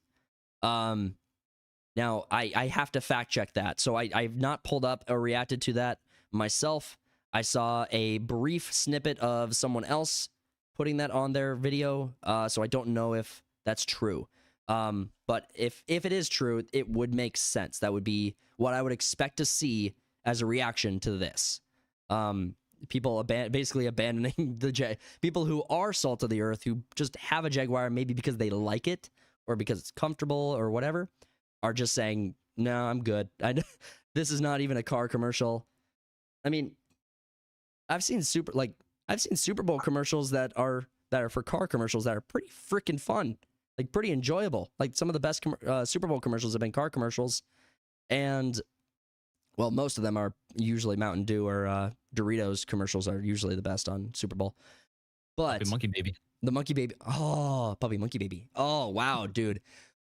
Now, I have to fact check that. So I've not pulled up or reacted to that myself. I saw a brief snippet of someone else putting that on their video, so I don't know if that's true. But if it is true, it would make sense. That would be what I would expect to see as a reaction to this. People basically abandoning people who are salt of the earth, who just have a Jaguar maybe because they like it or because it's comfortable or whatever, are just saying, no, I'm good. This is not even a car commercial. I mean, I've seen Super Bowl commercials that are for car commercials that are pretty freaking fun, like pretty enjoyable. Like some of the best Super Bowl commercials have been car commercials, and well, most of them are usually Mountain Dew or Doritos commercials are usually the best on Super Bowl. But Puppy Monkey Baby. The Monkey Baby. Oh, Puppy Monkey Baby. Oh, wow, dude.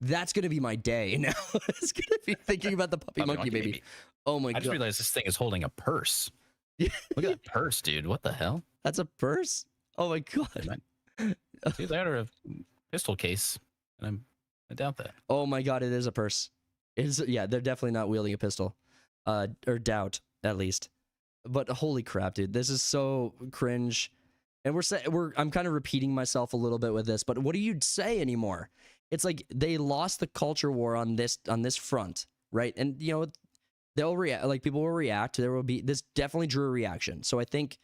That's going to be my day now. It's going to be thinking about the Puppy Monkey Baby. Oh, my God. I just realized this thing is holding a purse. Look at that purse, dude. What the hell? That's a purse? Oh, my God. Dude, that or a pistol case. And I doubt that. Oh, my God. It is a purse. Yeah, they're definitely not wielding a pistol. Or doubt, at least. But holy crap, dude. This is so cringe. And I'm kind of repeating myself a little bit with this, but what do you say anymore? It's like they lost the culture war on this front, right? And you know, they'll react, like people will react. This definitely drew a reaction. So I think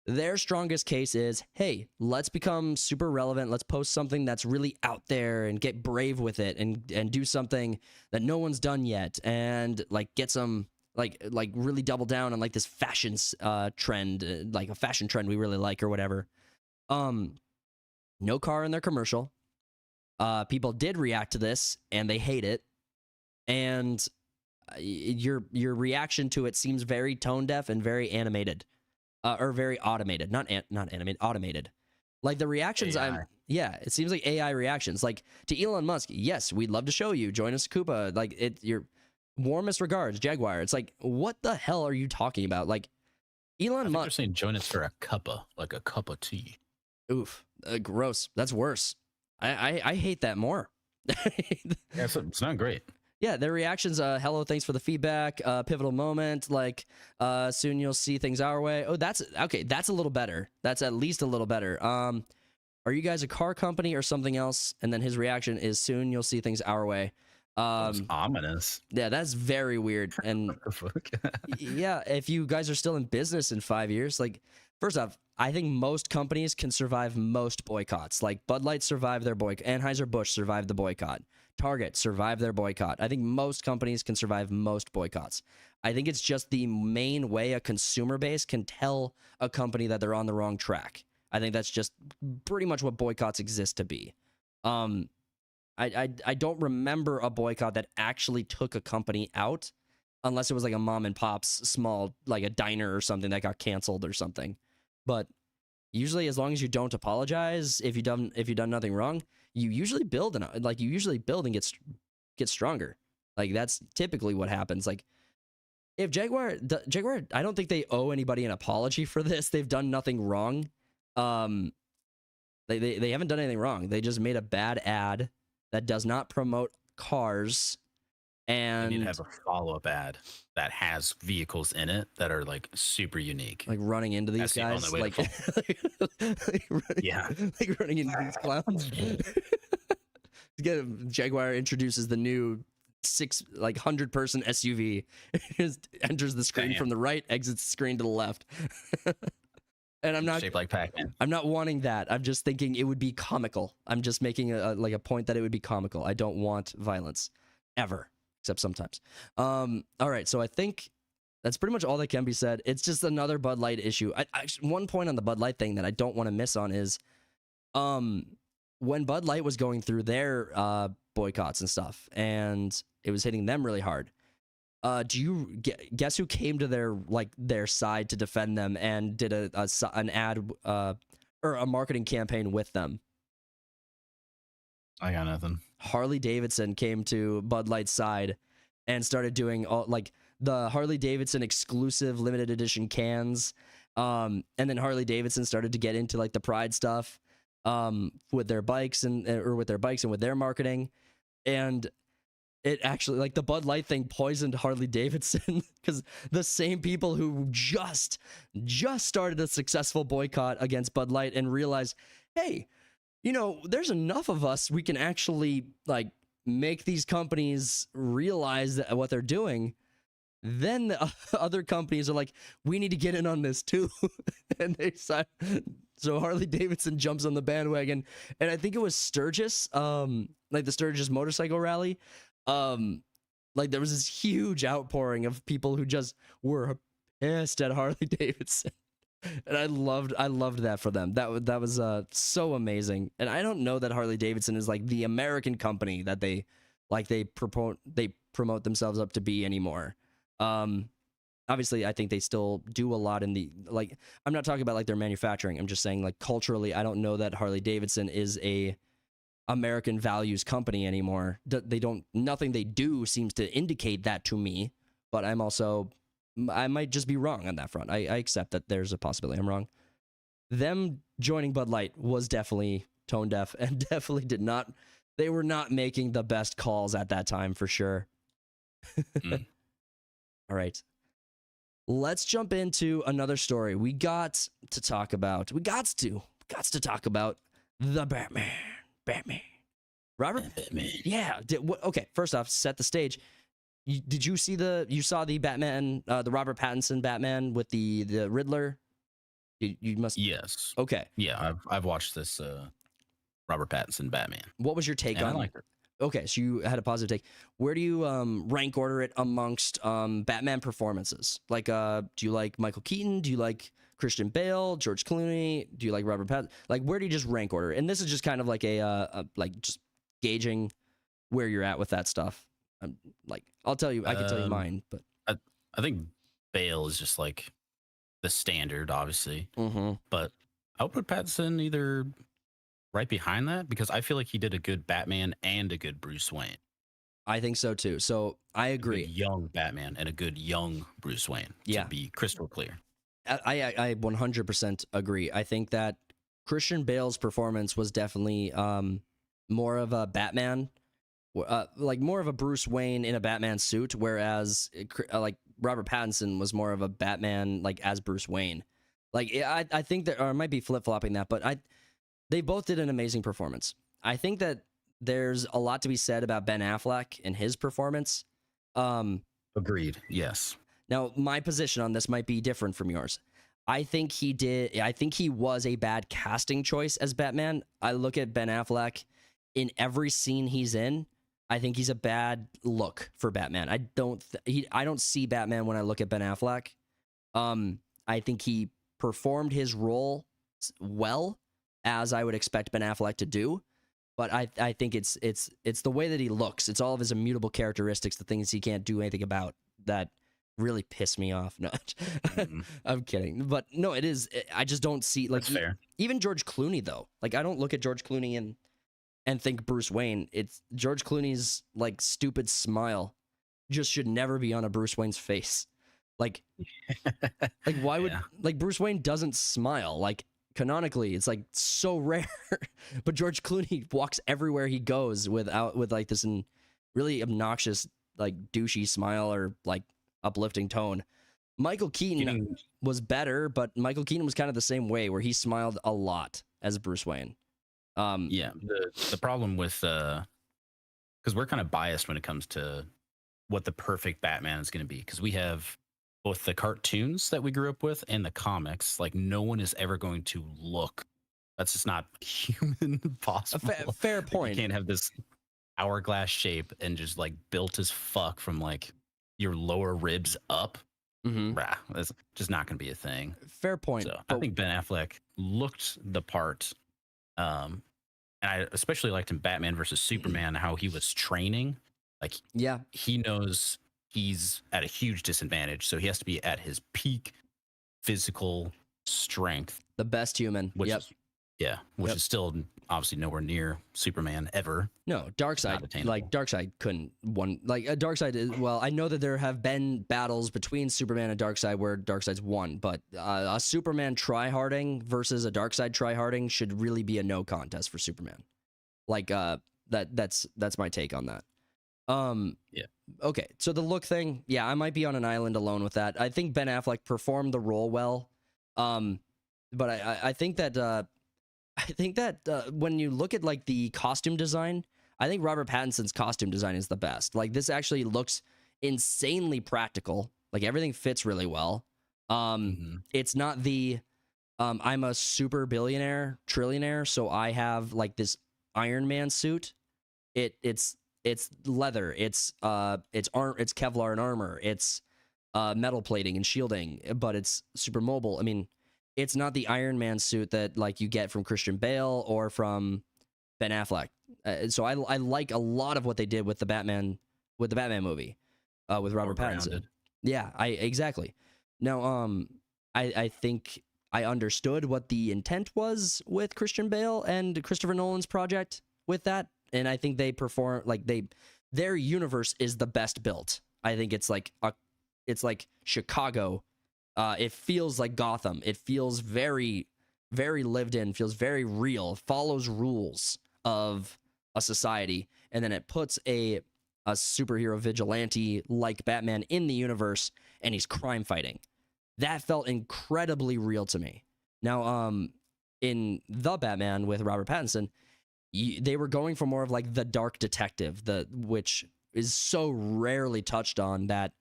their strongest case is, hey, let's become super relevant. Let's post something that's really out there and get brave with it and do something that no one's done yet, and like get some like really double down on like this fashion trend, like a fashion trend we really like or whatever. No car in their commercial. People did react to this and they hate it, and your reaction to it seems very tone deaf and very animated, or very automated. Not animated, automated. Like the reactions, it seems like AI reactions. Like to Elon Musk, yes, we'd love to show you. Join us, Koopa. Like your warmest regards, Jaguar. It's like, what the hell are you talking about? Like Elon Musk. They're saying join us for a cuppa, like a cup of tea. Oof, gross. That's worse. I hate that more. Yeah, it's not great. Yeah, their reactions, hello, thanks for the feedback, pivotal moment, like, soon you'll see things our way. Oh, that's, okay, that's a little better. That's at least a little better. Are you guys a car company or something else? And then his reaction is, soon you'll see things our way. That's ominous. Yeah, that's very weird. And yeah, if you guys are still in business in 5 years, like, first off, I think most companies can survive most boycotts. Like Bud Light survived their boycott, Anheuser-Busch survived the boycott, Target survived their boycott. I think most companies can survive most boycotts. I think it's just the main way a consumer base can tell a company that they're on the wrong track. I think that's just pretty much what boycotts exist to be. I don't remember a boycott that actually took a company out, unless it was like a mom and pop's small, like a diner or something that got canceled or something. But usually, as long as you don't apologize, if you've done nothing wrong, you usually build and get stronger. Like that's typically what happens. Like if Jaguar, I don't think they owe anybody an apology for this. They've done nothing wrong. They haven't done anything wrong. They just made a bad ad that does not promote cars. And you need to have a follow-up ad that has vehicles in it that are like super unique, like running into these guys, like, yeah, like running into these clowns. Jaguar introduces the new 100-person SUV. Just enters the screen from the right, exits the screen to the left. And I'm not shaped like Pac-Man. I'm not wanting that. I'm just thinking it would be comical. I'm just making a point that it would be comical. I don't want violence ever. Except sometimes. All right, so I think that's pretty much all that can be said. It's just another Bud Light issue. One point on the Bud Light thing that I don't want to miss on is, when Bud Light was going through their boycotts and stuff, and it was hitting them really hard. Do you guess who came to their side to defend them and did an ad or a marketing campaign with them? I got nothing. Harley Davidson came to Bud Light's side and started doing all like the Harley Davidson exclusive limited edition cans. And then Harley Davidson started to get into like the Pride stuff with their bikes and with their marketing. And it actually, like, the Bud Light thing poisoned Harley Davidson because the same people who just started a successful boycott against Bud Light and realized, hey, you know, there's enough of us, we can actually, like, make these companies realize that what they're doing. Then the other companies are like, we need to get in on this too. And they so Harley Davidson jumps on the bandwagon, and I think it was Sturgis, like the Sturgis motorcycle rally. Like there was this huge outpouring of people who just were pissed at Harley Davidson. And I loved that for them. That was so amazing. And I don't know that Harley Davidson is like the American company that they promote themselves up to be anymore. Obviously I think they still do a lot in the, like, I'm not talking about like their manufacturing. I'm just saying, like, culturally, I don't know that Harley Davidson is a American values company anymore. Nothing they do seems to indicate that to me, but I might just be wrong on that front. I accept that there's a possibility I'm wrong. Them joining Bud Light was definitely tone deaf and definitely they were not making the best calls at that time for sure. All right. Let's jump into another story. We got to talk about the Batman. Robert? Batman. Yeah. Okay, first off, set the stage. You saw the Batman, the Robert Pattinson Batman with the Riddler? You must. Yes. Okay. Yeah, I've watched this Robert Pattinson Batman. What was your take on it? I liked it. Okay, so you had a positive take. Where do you rank order it amongst Batman performances? Like, do you like Michael Keaton? Do you like Christian Bale, George Clooney? Do you like Robert Pattinson? Like, where do you just rank order it? And this is just kind of like a like just gauging where you're at with that stuff. Like, I can tell you mine, but I think Bale is just like the standard, obviously. Mm-hmm. But I would put Pattinson either right behind that because I feel like he did a good Batman and a good Bruce Wayne. I think so too. So I agree. A good young Batman and a good young Bruce Wayne. Yeah. To be crystal clear. I 100% agree. I think that Christian Bale's performance was definitely more of a Batman, like more of a Bruce Wayne in a Batman suit, whereas like Robert Pattinson was more of a Batman like as Bruce Wayne. Like I think that, or I might be flip-flopping that, but they both did an amazing performance. I think that there's a lot to be said about Ben Affleck and his performance. Agreed. Yes. Now, my position on this might be different from yours. I think he was a bad casting choice as Batman. I look at Ben Affleck in every scene he's in. I think he's a bad look for Batman. I don't see Batman when I look at Ben Affleck. I think he performed his role well, as I would expect Ben Affleck to do, but I think it's the way that he looks. It's all of his immutable characteristics, the things he can't do anything about, that really piss me off. No, I'm kidding, but no, it is. I just don't see, like, that's fair. Even George Clooney though. Like, I don't look at George Clooney and think Bruce Wayne. It's George Clooney's like stupid smile just should never be on a Bruce Wayne's face. Like why would like Bruce Wayne doesn't smile, like. Canonically, it's like so rare, but George Clooney walks everywhere he goes with like this really obnoxious, like douchey smile or like uplifting tone. Michael Keaton was better, but Michael Keaton was kind of the same way, where he smiled a lot as Bruce Wayne. Yeah, the problem with because we're kind of biased when it comes to what the perfect Batman is going to be, because we have both the cartoons that we grew up with and the comics. Like, no one is ever going to look. That's just not human possible. Fair point. You can't have this hourglass shape and just like built as fuck from like your lower ribs up. Rah, that's just not going to be a thing. Fair point. So I think Ben Affleck looked the part. And I especially liked him Batman versus Superman, how he was training. Like, yeah, he knows he's at a huge disadvantage, so he has to be at his peak physical strength. The best human. Which is still obviously nowhere near Superman ever. No, Darkseid couldn't won. Like, Darkseid is, well, I know that there have been battles between Superman and Darkseid where Darkseid's won, but a Superman tryharding versus a Darkseid tryharding should really be a no contest for Superman. Like, that's my take on that. Yeah. Okay, so the look thing, yeah, I might be on an island alone with that. I think Ben Affleck performed the role well, um, but I think that when you look at like the costume design, I think Robert Pattinson's costume design is the best. Like this actually looks insanely practical. Like everything fits really well. Hmm. It's not the I'm a super billionaire, trillionaire, so I have like this Iron Man suit. It's leather. It's Kevlar and armor. It's metal plating and shielding, but it's super mobile. I mean, it's not the Iron Man suit that like you get from Christian Bale or from Ben Affleck. So I like a lot of what they did with the Batman movie with More Robert Pattinson. grounded. Yeah, I exactly. Now I think I understood what the intent was with Christian Bale and Christopher Nolan's project with that, and I think they perform like their universe is the best built. I think it's like Chicago. It feels like Gotham. It feels very, very lived in. Feels very real. Follows rules of a society, and then it puts a superhero vigilante like Batman in the universe, and he's crime fighting. That felt incredibly real to me. Now, in the Batman with Robert Pattinson, they were going for more of like the dark detective, which is so rarely touched on that.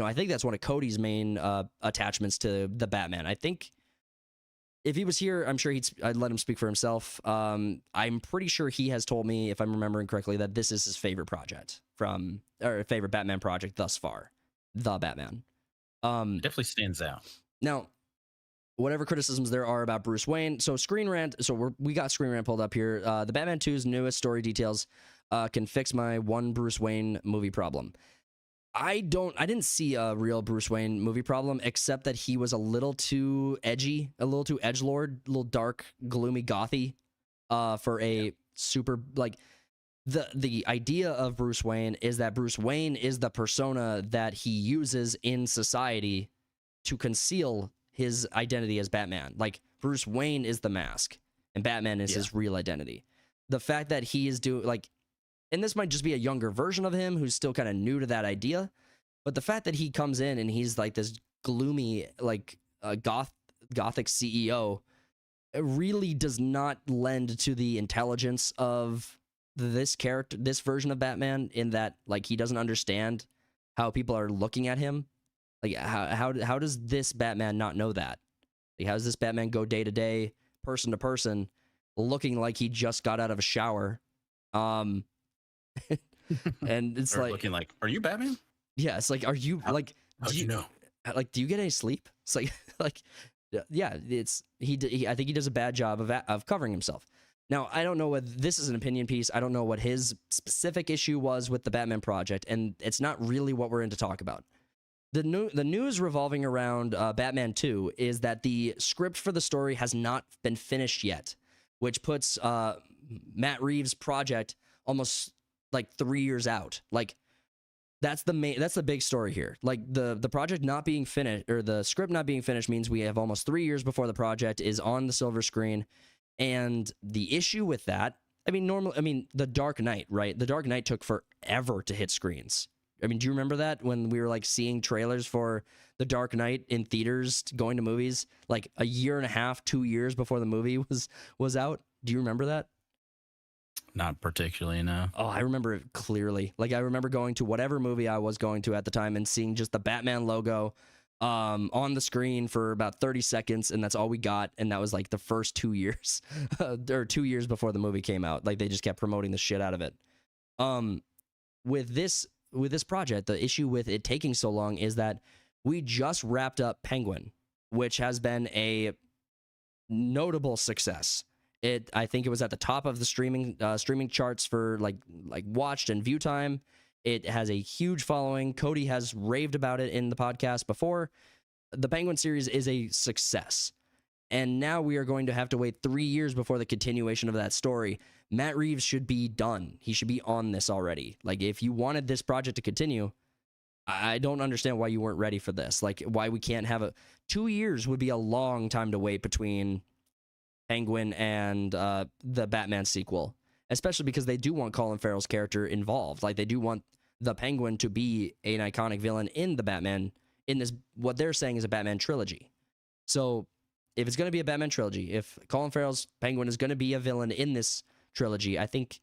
I think that's one of Cody's main attachments to the Batman. I think if he was here, I'm sure I'd let him speak for himself. I'm pretty sure he has told me, if I'm remembering correctly, that this is his favorite project or favorite Batman project thus far, the Batman. It definitely stands out. Now, whatever criticisms there are about Bruce Wayne, so Screen Rant, so we got Screen Rant pulled up here. The Batman 2's newest story details can fix my one Bruce Wayne movie problem. I didn't see a real Bruce Wayne movie problem, except that he was a little too edgy, a little too edgelord, a little dark, gloomy, gothy, for a super like the idea of Bruce Wayne is that Bruce Wayne is the persona that he uses in society to conceal his identity as Batman. Like Bruce Wayne is the mask, and Batman is his real identity. The fact that he is doing like, and this might just be a younger version of him who's still kind of new to that idea, but the fact that he comes in and he's like this gloomy, like gothic CEO, it really does not lend to the intelligence of this character, this version of Batman, in that like he doesn't understand how people are looking at him. Like how does this Batman not know that? Like how does this Batman go day to day, person to person, looking like he just got out of a shower? And it's like looking like, are you Batman? Yeah, it's like, are you like? How'd you know? Like, do you get any sleep? It's like, like, yeah, it's he. I think he does a bad job of covering himself. Now, I don't know whether this is an opinion piece. I don't know what his specific issue was with the Batman project, and it's not really what we're in to talk about. The news revolving around Batman 2 is that the script for the story has not been finished yet, which puts Matt Reeves' project almost like 3 years out. Like that's the big story here. Like the project not being finished, or the script not being finished, means we have almost 3 years before the project is on the silver screen. And the issue with that, I mean, The Dark Knight, right? The Dark Knight took forever to hit screens. I mean, do you remember that when we were like seeing trailers for The Dark Knight in theaters, going to movies, like a year and a half, 2 years before the movie was out? Do you remember that? Not particularly, no. Oh, I remember it clearly. Like I remember going to whatever movie I was going to at the time and seeing just the Batman logo on the screen for about 30 seconds, and that's all we got. And that was like the first 2 years, or 2 years before the movie came out. Like they just kept promoting the shit out of it. With this project, the issue with it taking so long is that we just wrapped up Penguin, which has been a notable success. I think it was at the top of the streaming charts for like watched and view time. It has a huge following. Cody has raved about it in the podcast before. The Penguin series is a success. And now we are going to have to wait 3 years before the continuation of that story. Matt Reeves should be done. He should be on this already. Like, if you wanted this project to continue, I don't understand why you weren't ready for this. Like, why we can't have 2 years would be a long time to wait between Penguin and the Batman sequel, especially because they do want Colin Farrell's character involved. Like, they do want the Penguin to be an iconic villain in the Batman, in this, what they're saying is a Batman trilogy. So if it's going to be a Batman trilogy, if Colin Farrell's Penguin is going to be a villain in this trilogy, I think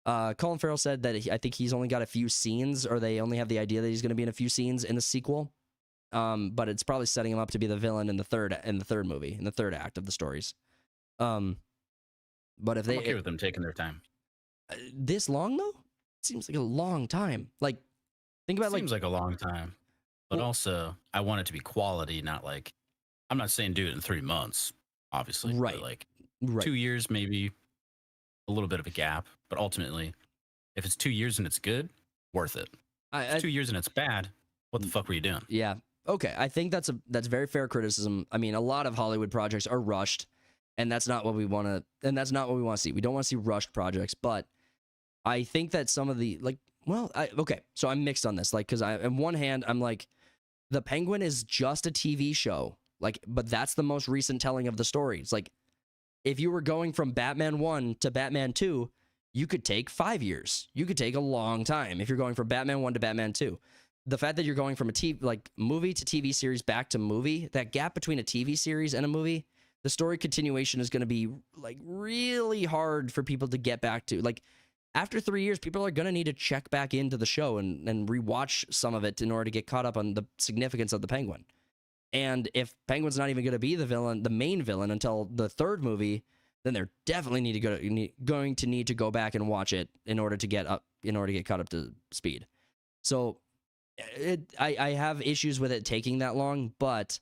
Colin Farrell said that I think he's only got a few scenes, or they only have the idea that he's going to be in a few scenes in the sequel. But it's probably setting him up to be the villain in the third movie, in the third act of the stories. But if I'm okay with them taking their time. This long though, it seems like a long time. Like, think about Seems like a long time, but also I want it to be quality, not like, I'm not saying do it in 3 months, obviously, right, but like right. 2 years, maybe a little bit of a gap, but ultimately, if it's 2 years and it's good, worth it. If it's 2 years and it's bad, what the fuck were you doing? Yeah. Okay. I think that's very fair criticism. I mean, a lot of Hollywood projects are rushed, and that's not what we want to. And that's not what we want to see. We don't want to see rushed projects. But I think that some of the okay. So I'm mixed on this. Like, because on one hand, I'm like, the Penguin is just a TV show. Like, but that's the most recent telling of the story. It's like, if you were going from Batman 1 to Batman 2, you could take 5 years. You could take a long time if you're going from Batman 1 to Batman 2. The fact that you're going from a movie to TV series back to movie, that gap between a TV series and a movie, the story continuation is going to be like really hard for people to get back to. Like, after 3 years, people are going to need to check back into the show and rewatch some of it in order to get caught up on the significance of the Penguin. And if Penguin's not even going to be the main villain until the third movie, then they're definitely going to need to go back and watch it in order to get caught up to speed. So I have issues with it taking that long, but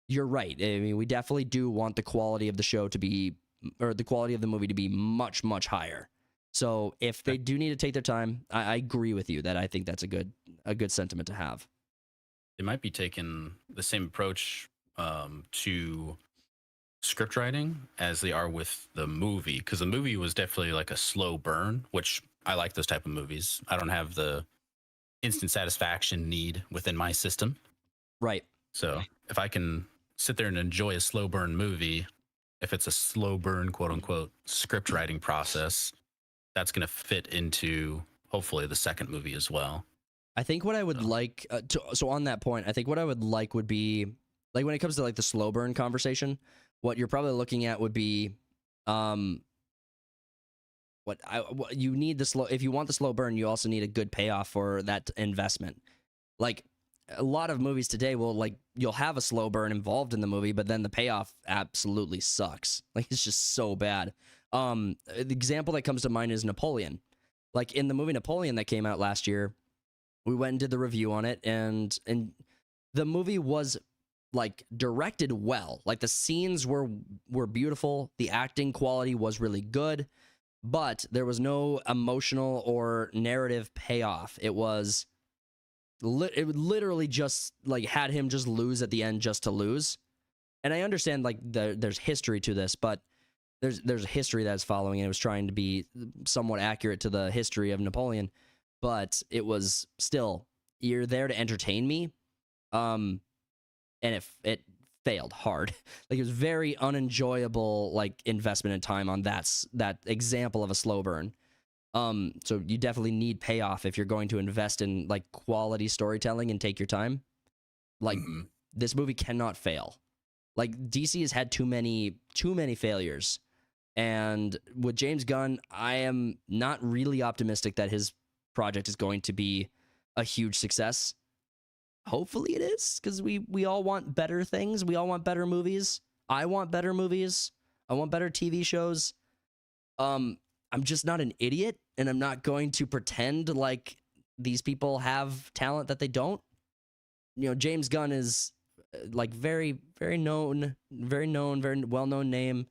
you're right. I mean, we definitely do want the quality of the show to be, or the quality of the movie to be much, much higher. So if they do need to take their time, I agree with you that I think that's a good sentiment to have. They might be taking the same approach to script writing as they are with the movie, because the movie was definitely like a slow burn, which I like those type of movies. I don't have the instant satisfaction need within my system. Right. So if I can sit there and enjoy a slow burn movie, if it's a slow burn, quote unquote, script writing process, that's going to fit into hopefully the second movie as well. I think what I would like so on that point, I think what I would like would be, like, when it comes to like the slow burn conversation, what you're probably looking at would be what you need if you want the slow burn, you also need a good payoff for that investment. Like, a lot of movies today you'll have a slow burn involved in the movie, but then the payoff absolutely sucks. Like, it's just so bad. The example that comes to mind is Napoleon. Like, in the movie Napoleon that came out last year, we went and did the review on it, and the movie was like directed well. Like, the scenes were beautiful, the acting quality was really good, but there was no emotional or narrative payoff. It was literally just like had him just lose at the end just to lose. And I understand like there's history to this, but there's a history that's following, and it was trying to be somewhat accurate to the history of Napoleon, but it was still, you're there to entertain me. And it failed hard. Like, it was very unenjoyable, like, investment in time on that example of a slow burn. So you definitely need payoff if you're going to invest in like quality storytelling and take your time. Like, this movie cannot fail. Like, DC has had too many failures. And with James Gunn, I am not really optimistic that his project is going to be a huge success. Hopefully it is, because we all want better things. We all want better movies. I want better movies. I want better TV shows. I'm just not an idiot, and I'm not going to pretend like these people have talent that they don't. You know, James Gunn is like very, very known, very well-known name,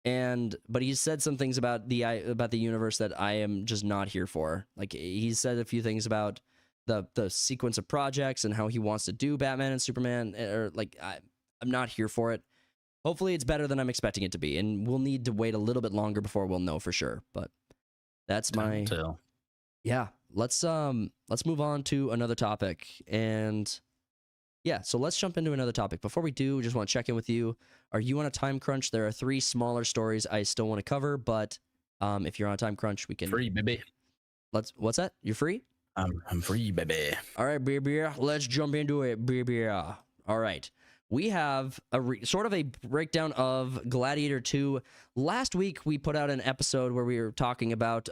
but he's said some things about the universe that I am just not here for. Like, he's said a few things about the sequence of projects and how he wants to do Batman and Superman, or like, I'm not here for it. Hopefully it's better than I'm expecting it to be, and we'll need to wait a little bit longer before we'll know for sure. But that's my tell. Yeah. Let's move on to another topic. And yeah, so let's jump into another topic. Before we do, just want to check in with you. Are you on a time crunch? There are 3 smaller stories I still want to cover, but if you're on a time crunch, we can Free, baby. What's that? You're free? I'm free, baby. All right, baby, let's jump into it, baby. All right. We have sort of a breakdown of Gladiator 2. Last week, we put out an episode where we were talking about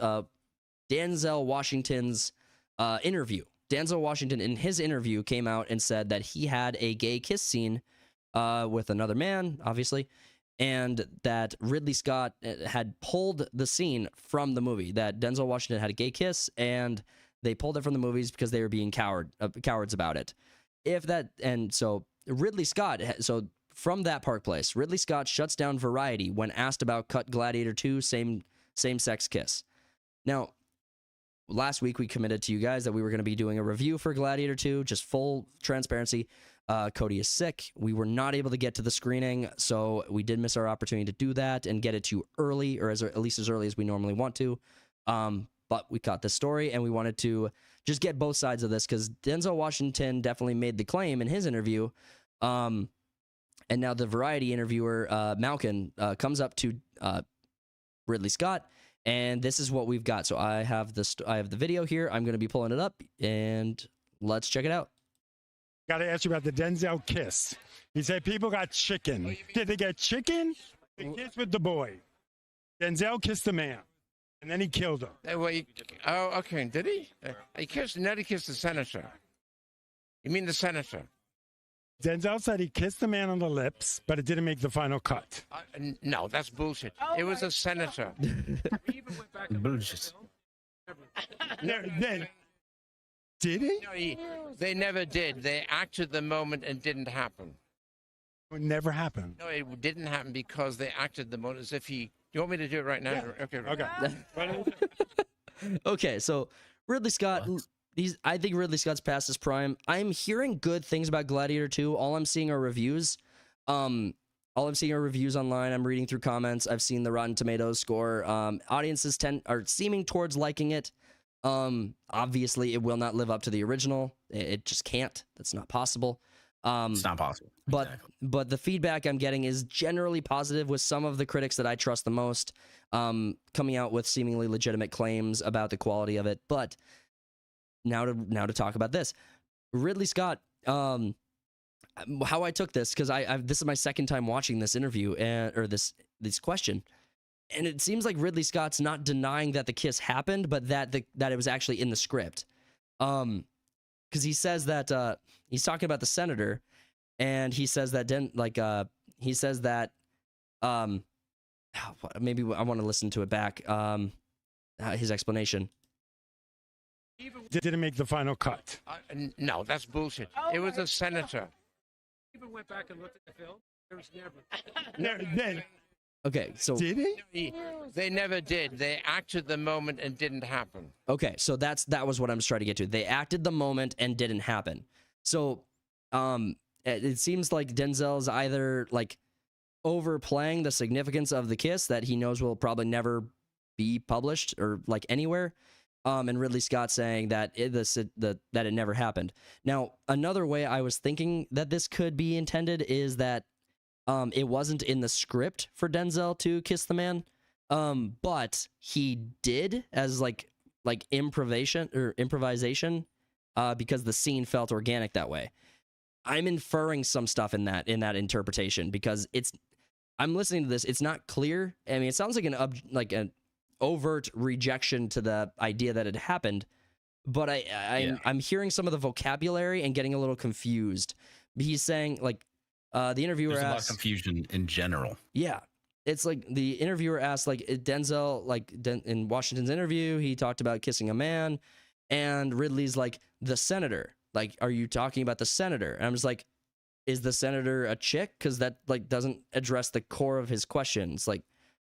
Denzel Washington's interview. Denzel Washington, in his interview, came out and said that he had a gay kiss scene with another man, obviously, and that Ridley Scott had pulled the scene from the movie, that Denzel Washington had a gay kiss, and they pulled it from the movies because they were being cowards about it. So Ridley Scott, so from that Park Place, Ridley Scott shuts down Variety when asked about Cut Gladiator 2 same-sex kiss. Now, last week we committed to you guys that we were going to be doing a review for Gladiator 2, just full transparency. Cody is sick. We were not able to get to the screening, so we did miss our opportunity to do that and get it to you early, or at least as early as we normally want to. But we caught this story, and we wanted to just get both sides of this, because Denzel Washington definitely made the claim in his interview. And now the Variety interviewer, Malkin, comes up to Ridley Scott, and this is what we've got. So I have the video here. I'm going to be pulling it up, and let's check it out. Got to ask you about the Denzel kiss. He said people got chicken. Did they get chicken? The kiss with the boy. Denzel kissed the man, and then he killed him. Okay. Did he? He kissed the senator. You mean the senator? Denzel said he kissed the man on the lips, but it didn't make the final cut. No, that's bullshit. It was a senator. Bullshit. Did he? No, they never did. They acted the moment and didn't happen. It never happened. No, it didn't happen because they acted the moment as if he... You want me to do it right now? Yeah. Okay. Okay, so Ridley Scott, I think Ridley Scott's past his prime. I'm hearing good things about Gladiator 2. All I'm seeing are reviews. All I'm seeing are reviews online. I'm reading through comments. I've seen the Rotten Tomatoes score. Audiences are seeming towards liking it. Obviously, it will not live up to the original. It just can't. That's not possible. It's not possible. But the feedback I'm getting is generally positive, with some of the critics that I trust the most coming out with seemingly legitimate claims about the quality of it. But now to talk about this, Ridley Scott. How I took this, because this is my second time watching this interview or this question, and it seems like Ridley Scott's not denying that the kiss happened, but that it was actually in the script. Because he says that he's talking about the senator, and he says that maybe I want to listen to it back. His explanation. Didn't make the final cut. No, that's bullshit. It was a senator. Even went back and looked at the film. There was never. Okay, so did he? They never did. They acted the moment and didn't happen. Okay, so that was what I'm just trying to get to. They acted the moment and didn't happen. So, it seems like Denzel's either like overplaying the significance of the kiss that he knows will probably never be published or like anywhere. And Ridley Scott saying that that it never happened. Now, another way I was thinking that this could be intended is that it wasn't in the script for Denzel to kiss the man, but he did as like improvisation because the scene felt organic that way. I'm inferring some stuff in that interpretation, because I'm listening to this. It's not clear. I mean, it sounds like an overt rejection to the idea that it happened, but I'm hearing some of the vocabulary and getting a little confused. He's saying like the interviewer There's asked, a lot of confusion in general. Yeah, it's like the interviewer asked, like, Denzel, in Washington's interview, he talked about kissing a man, and Ridley's like, the senator. Like, are you talking about the senator? And I'm just like, is the senator a chick? Because that like doesn't address the core of his questions. Like,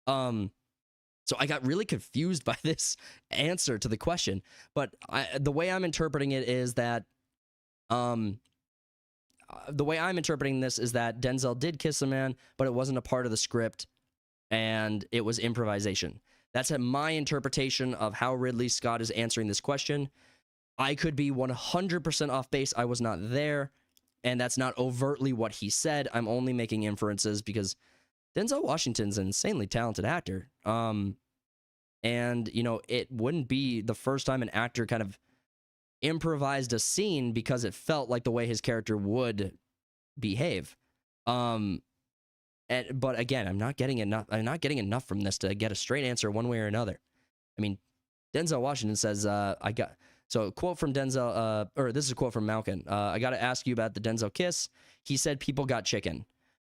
so I got really confused by this answer to the question. But the way I'm interpreting it is that, the way I'm interpreting this is that Denzel did kiss a man, but it wasn't a part of the script, and it was improvisation. That's my interpretation of how Ridley Scott is answering this question. I could be 100% off base. I was not there, and that's not overtly what he said. I'm only making inferences because Denzel Washington's an insanely talented actor. And, you know, it wouldn't be the first time an actor kind of improvised a scene because it felt like the way his character would behave. But again, I'm not getting enough from this to get a straight answer one way or another. I mean, Denzel Washington says, so a quote from Denzel, or this is a quote from Malkin. I got to ask you about the Denzel kiss. He said people got chicken.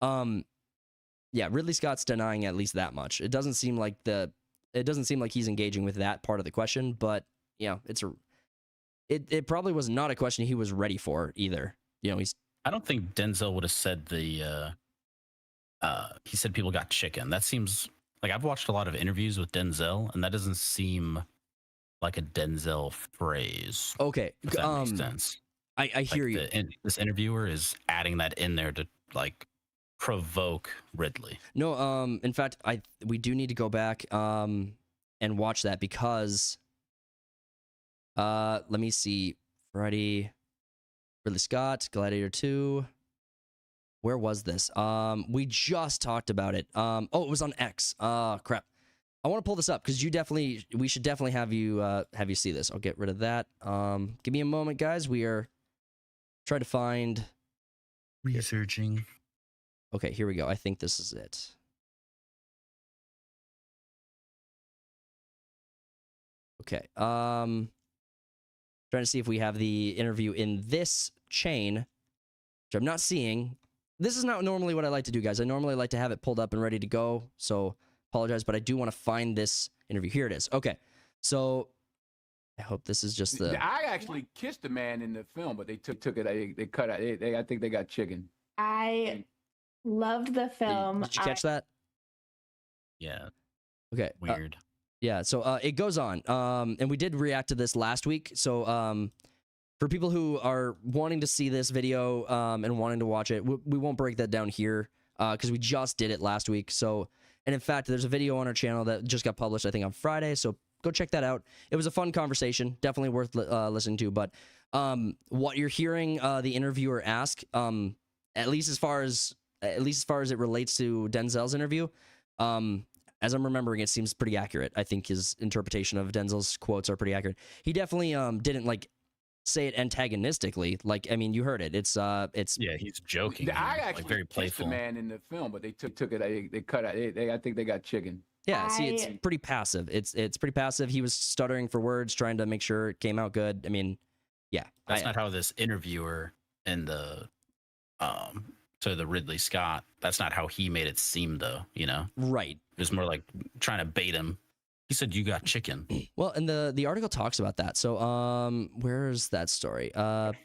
Yeah, Ridley Scott's denying at least that much. It doesn't seem like he's engaging with that part of the question, but it probably was not a question he was ready for either. I don't think Denzel would have said he said people got chicken. That seems like, I've watched a lot of interviews with Denzel, and that doesn't seem like a Denzel phrase. Okay. If that makes sense. I hear you. This interviewer is adding that in there to like provoke Ridley. No, in fact, we do need to go back and watch that because let me see. Ridley Scott, Gladiator 2. Where was this? We just talked about it. Oh, it was on X. Crap. I want to pull this up because we should definitely have you see this. I'll get rid of that. Give me a moment, guys. We are trying to find Researching. Okay, here we go. I think this is it. Okay. Trying to see if we have the interview in this chain, which I'm not seeing. This is not normally what I like to do, guys. I normally like to have it pulled up and ready to go. So apologize, but I do want to find this interview. Here it is. Okay. So I hope this is just the. I actually kissed a man in the film, but they took it. They cut it. I think they got chicken. I loved the film. Did you catch that? Yeah. Okay. Weird. Yeah. So it goes on. And we did react to this last week. So for people who are wanting to see this video and wanting to watch it, we won't break that down here because we just did it last week. So, and in fact, there's a video on our channel that just got published, I think, on Friday. So go check that out. It was a fun conversation, definitely worth listening to. But what you're hearing the interviewer ask, at least as far as it relates to Denzel's interview, as I'm remembering, it seems pretty accurate. I think his interpretation of Denzel's quotes are pretty accurate. He definitely didn't like say it antagonistically. Like, I mean, you heard it. It's yeah, he's joking. I actually like very playful. kissed a man in the film, but they took it. They cut it. I think they got chicken. Yeah, see, it's pretty passive. It's pretty passive. He was stuttering for words, trying to make sure it came out good. I mean, yeah. That's not how this interviewer in the to the Ridley Scott, that's not how he made it seem, though, Right. It was more like trying to bait him. He said, you got chicken. Well, and the article talks about that. So, where's that story? Okay,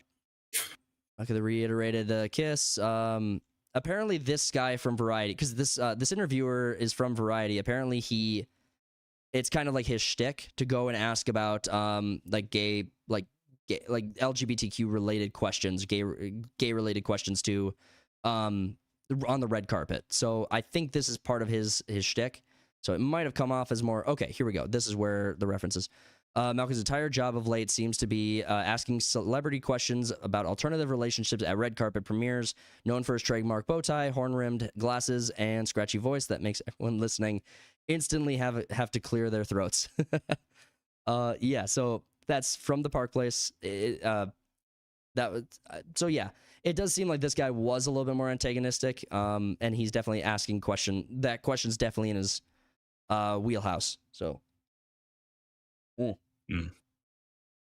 the reiterated kiss. Apparently this guy from Variety, because this interviewer is from Variety. Apparently it's kind of like his shtick to go and ask about gay LGBTQ related questions, gay related questions to on the red carpet. So I think this is part of his shtick. So it might have come off as more, okay, here we go. This is where the reference is. Malcolm's entire job of late seems to be asking celebrity questions about alternative relationships at red carpet premieres, known for his trademark bow tie, horn-rimmed glasses, and scratchy voice that makes everyone listening instantly have to clear their throats. Yeah, so that's from the Park Place. So yeah, it does seem like this guy was a little bit more antagonistic, and he's definitely asking that question's definitely in his wheelhouse. So.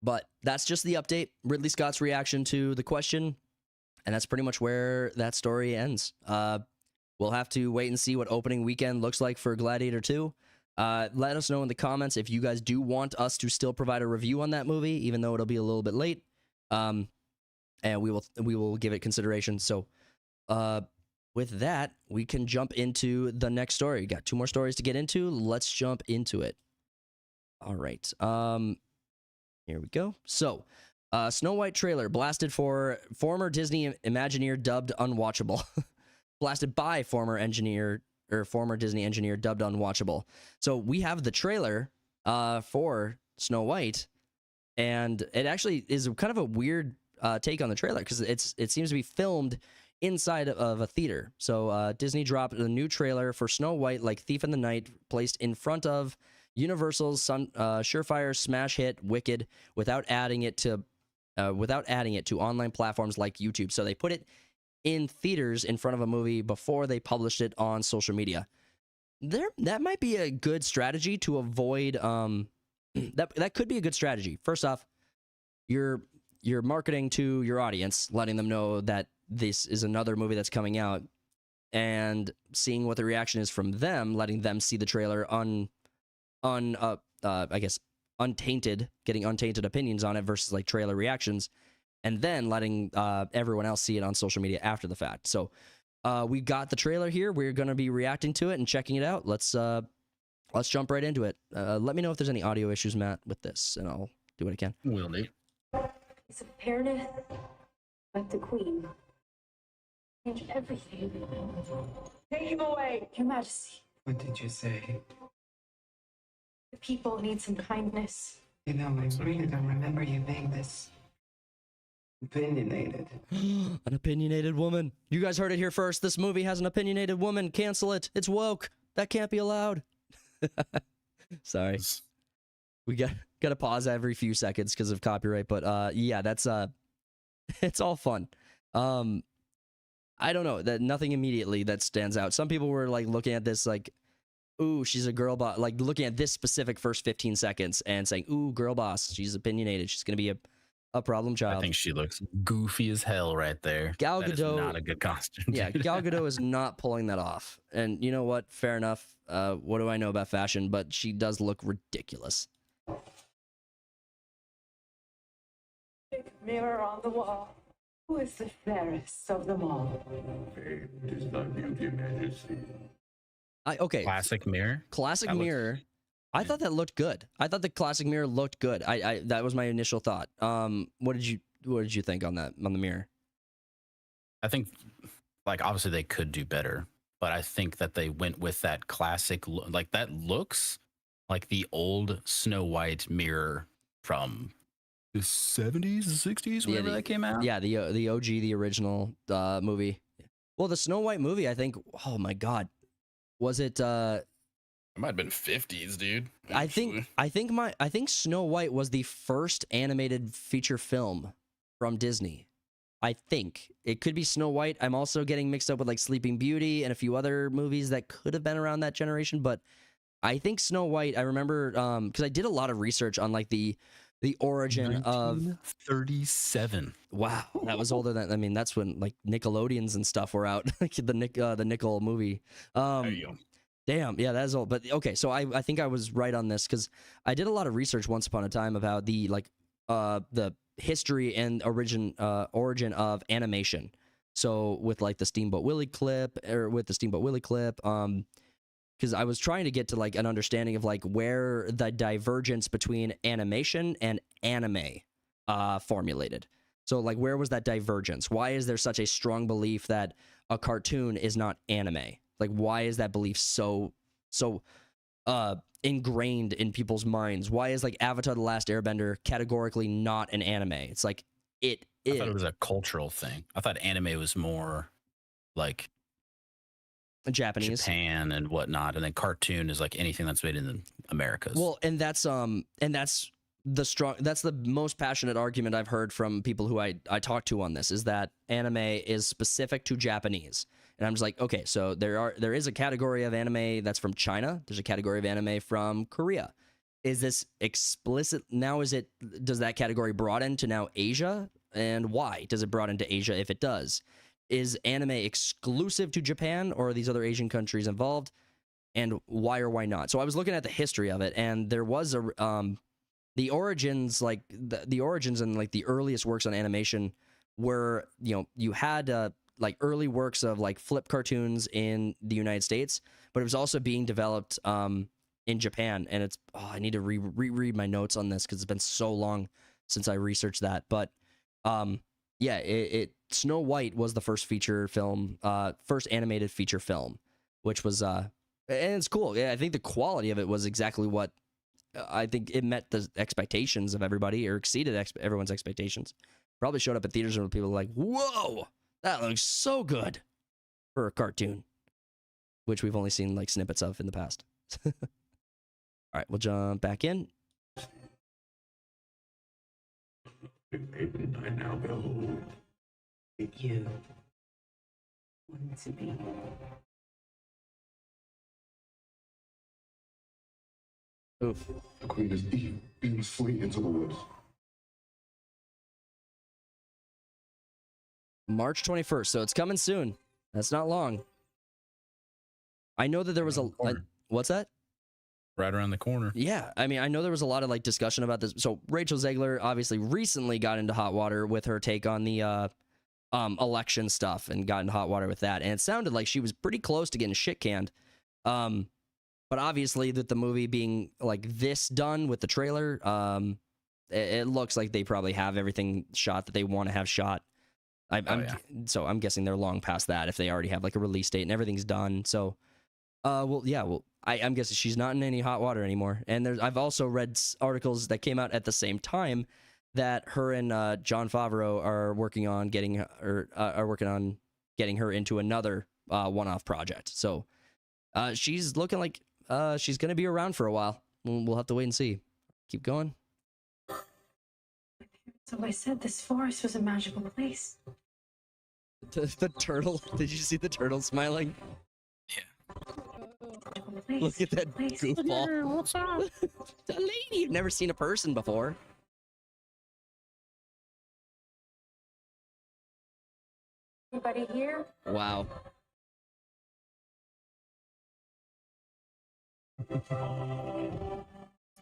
But that's just the update. Ridley Scott's reaction to the question, and that's pretty much where that story ends. We'll have to wait and see what opening weekend looks like for Gladiator 2. Let us know in the comments if you guys do want us to still provide a review on that movie, even though it'll be a little bit late. And we will give it consideration. So with that, we can jump into the next story. Got 2 more stories to get into. Let's jump into it. All right. Here we go. So, Snow White trailer blasted for former Disney Imagineer dubbed unwatchable. Blasted by former Disney engineer dubbed unwatchable. So we have the trailer for Snow White, and it actually is kind of a weird take on the trailer because it seems to be filmed inside of a theater. So Disney dropped a new trailer for Snow White, like Thief in the Night, placed in front of Universal's surefire smash hit Wicked, without adding it to without adding it to online platforms like YouTube. So they put it in theaters in front of a movie before they published it on social media. That might be a good strategy to avoid. That could be a good strategy. First off, you're marketing to your audience, letting them know that this is another movie that's coming out, and seeing what the reaction is from them, letting them see the trailer I guess untainted, getting untainted opinions on it versus like trailer reactions, and then letting everyone else see it on social media after the fact. So we got the trailer here. We're going to be reacting to it and checking it out. Let's jump right into it. Let me know if there's any audio issues, Matt, with this, and I'll do what I can. Will do. It's a fairness, like the Queen. Change everything. Take him away, Your Majesty. What did you say? The people need some kindness. You know, I really don't remember you being this opinionated. An opinionated woman. You guys heard it here first. This movie has an opinionated woman. Cancel it. It's woke. That can't be allowed. Sorry. We got to pause every few seconds because of copyright, but yeah, that's it's all fun. I don't know, that nothing immediately that stands out. Some people were like looking at this like, ooh, she's a girl boss, like looking at this specific first 15 seconds and saying, ooh, girl boss, she's opinionated, she's gonna be a problem child. I think she looks goofy as hell right there. Gal That is Gadot, not a good costume. yeah, dude. Gal Gadot is not pulling that off. And you know what? Fair enough. What do I know about fashion? But she does look ridiculous. Big mirror on the wall. Who is the fairest of them all? It is not beauty, Majesty. Okay. Classic mirror. Classic That looks- mirror. I thought that looked good. I thought the classic mirror looked good. I that was my initial thought. What did you think on that, on the mirror? I think, like, obviously they could do better, but I think that they went with that classic, like that looks like the old Snow White mirror from the 70s, the 60s, whenever that came out. Yeah, the OG, the original movie. Well, the Snow White movie, I think. Oh my God, was it? It might have been 50s, dude. I think Snow White was the first animated feature film from Disney. I think it could be Snow White. I'm also getting mixed up with like Sleeping Beauty and a few other movies that could have been around that generation, but I think Snow White. I remember because I did a lot of research on like the origin of 37. Wow, that was older than, I mean, that's when like Nickelodeons and stuff were out, like the Nickel movie. There you go. Damn, yeah, that is old. But okay, so I think I was right on this because I did a lot of research once upon a time about the the history and origin of animation. So with like the Steamboat Willie clip, because I was trying to get to like an understanding of like where the divergence between animation and anime formulated. So like where was that divergence? Why is there such a strong belief that a cartoon is not anime? Like why is that belief so ingrained in people's minds? Why is like Avatar: The Last Airbender categorically not an anime? It's like it I is. thought it was a cultural thing. I thought anime was more like Japanese. Japan and whatnot, and then cartoon is like anything that's made in the Americas. Well, and that's the most passionate argument I've heard from people who I talk to on this, is that anime is specific to Japanese. And I'm just like, okay, so there is a category of anime that's from China. There's a category of anime from Korea. Is this explicit now? Does that category broaden to now Asia? And why does it broaden to Asia if it does? Is anime exclusive to Japan, or are these other Asian countries involved? And why or why not? So I was looking at the history of it, and there was the origins, like the origins and like the earliest works on animation were, you had like early works of like flip cartoons in the United States, but it was also being developed in Japan. And it's, I need to reread my notes on this because it's been so long since I researched that. But yeah, Snow White was the first feature film, first animated feature film, which was and it's cool. Yeah, I think the quality of it was exactly what I think it met the expectations of everybody, or exceeded everyone's expectations. Probably showed up at theaters and people were like, "Whoa, that looks so good for a cartoon," which we've only seen like snippets of in the past. All right, we'll jump back in. And I now behold that you wanted to be. Oof. the queen is evil. We must flee into the woods. March 21st, so it's coming soon. That's not long. I know that there was what's that? Right around the corner. Yeah, I mean, I know there was a lot of like discussion about this. So Rachel Zegler obviously recently got into hot water with her take on the election stuff and got into hot water with that, and it sounded like she was pretty close to getting shit canned. But obviously, that the movie being like this done with the trailer, it looks like they probably have everything shot that they want to have shot. So I'm guessing they're long past that if they already have like a release date and everything's done. So, I'm guessing she's not in any hot water anymore. And I've also read articles that came out at the same time that her and Jon Favreau are working on getting her into another one-off project. So she's looking like she's gonna be around for a while. We'll have to wait and see. Keep going. So I said this forest was a magical place. The turtle. Did you see the turtle smiling? Look at that goofball. What's up? The lady. You've never seen a person before. Anybody here? Wow.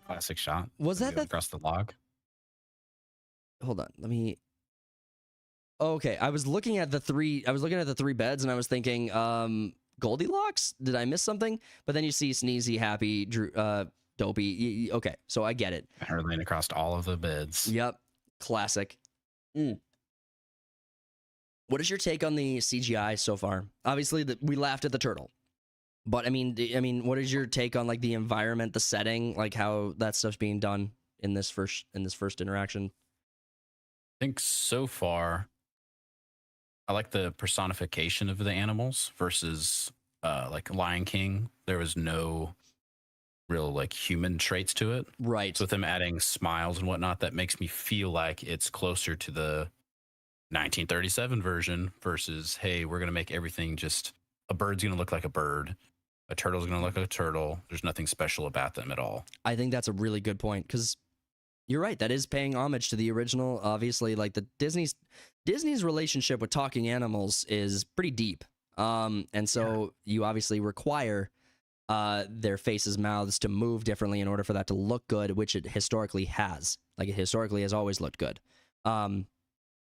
Classic shot. Was that across the log? Hold on. Let me. Okay, I was looking at the three beds, and I was thinking, Goldilocks? Did I miss something? But then you see Sneezy, Happy, Drew, Dopey. Okay, so I get it. Her laying across all of the beds. Yep, classic. What is your take on the CGI so far? Obviously, we laughed at the turtle, but I mean, what is your take on like the environment, the setting, like how that stuff's being done in this first interaction? I think so far, I like the personification of the animals versus like Lion King. There was no real like human traits to it. Right. So with them adding smiles and whatnot, that makes me feel like it's closer to the 1937 version versus, hey, we're going to make everything just a bird's going to look like a bird. A turtle's going to look like a turtle. There's nothing special about them at all. I think that's a really good point because you're right. That is paying homage to the original. Obviously, like the Disney's relationship with talking animals is pretty deep. And so you obviously require their faces, mouths to move differently in order for that to look good, which it historically has. Like it historically has always looked good. Now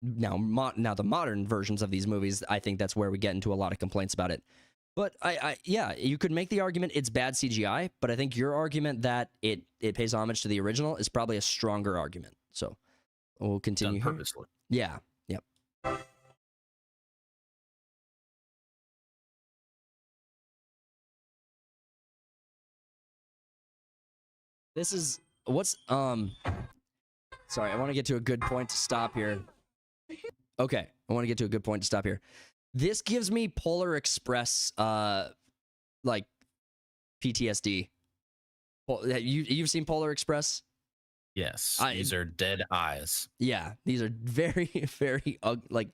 the modern versions of these movies, I think that's where we get into a lot of complaints about it. But yeah, you could make the argument it's bad CGI, but I think your argument that it pays homage to the original is probably a stronger argument. So we'll continue. Done purposely. Yeah. Yep. This is what's sorry, I want to get to a good point to stop here. Okay, I want to get to a good point to stop here. This gives me Polar Express like PTSD. You've seen Polar Express? Yes. These are dead eyes. Yeah, these are very, very like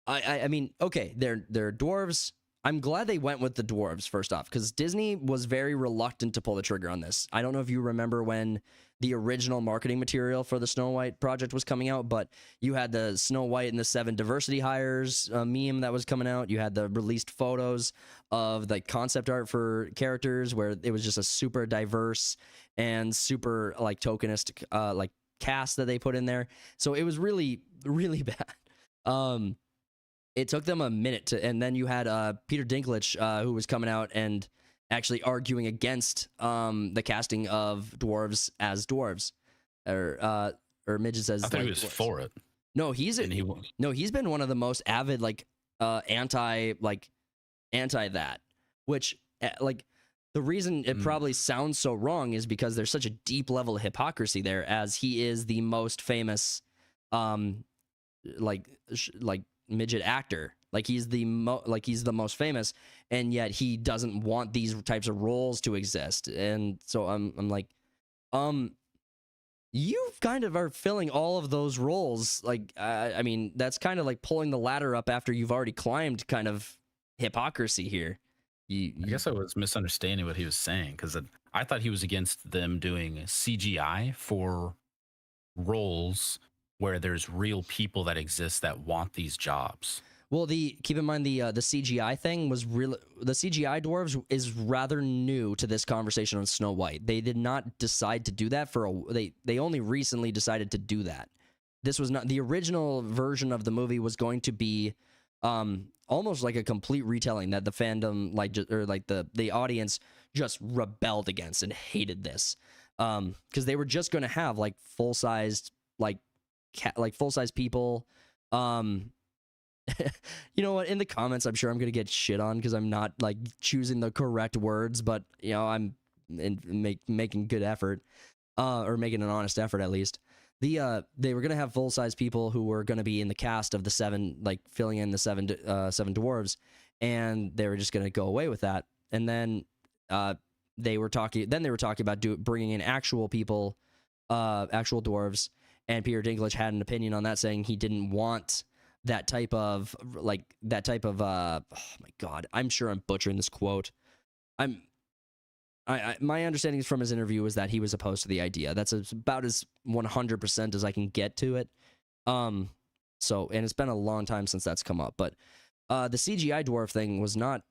I mean, okay, they're dwarves. I'm glad they went with the dwarves first off, because Disney was very reluctant to pull the trigger on this. I don't know if you remember when the original marketing material for the Snow White project was coming out, but you had the Snow White and the 7 diversity hires meme that was coming out. You had the released photos of the concept art for characters where it was just a super diverse and super like tokenistic like cast that they put in there. So it was really, really bad. It took them a minute to, and then you had Peter Dinklage who was coming out and actually arguing against the casting of dwarves as dwarves, or midgets as. I thought like, he was dwarves. for it. No, he's been one of the most avid like anti that, which like the reason it probably sounds so wrong is because there's such a deep level of hypocrisy there, as he is the most famous like midget actor. Like he's the most famous, and yet he doesn't want these types of roles to exist. And so I'm like, you kind of are filling all of those roles. Like, I mean, that's kind of like pulling the ladder up after you've already climbed. Kind of hypocrisy here. I guess I was misunderstanding what he was saying because I thought he was against them doing CGI for roles where there's real people that exist that want these jobs. Well, keep in mind the CGI thing was real. The CGI dwarves is rather new to this conversation on Snow White. They did not decide to do that they only recently decided to do that. This was not the original version of the movie. Was going to be almost like a complete retelling that the fandom the audience just rebelled against and hated this because they were just going to have like full-sized full-size people. You know what? In the comments, I'm sure I'm gonna get shit on because I'm not like choosing the correct words, but you know I'm making good effort, or making an honest effort at least. They were gonna have full size people who were gonna be in the cast of the seven, like filling in the seven dwarves, and they were just gonna go away with that. And then they were talking about bringing in actual people, actual dwarves, and Peter Dinklage had an opinion on that, saying he didn't want that type of oh my god, I'm sure I'm butchering this quote. My understanding from his interview was that he was opposed to the idea. That's about as 100% as I can get to it. So, and it's been a long time since that's come up, but the CGI dwarf thing was not,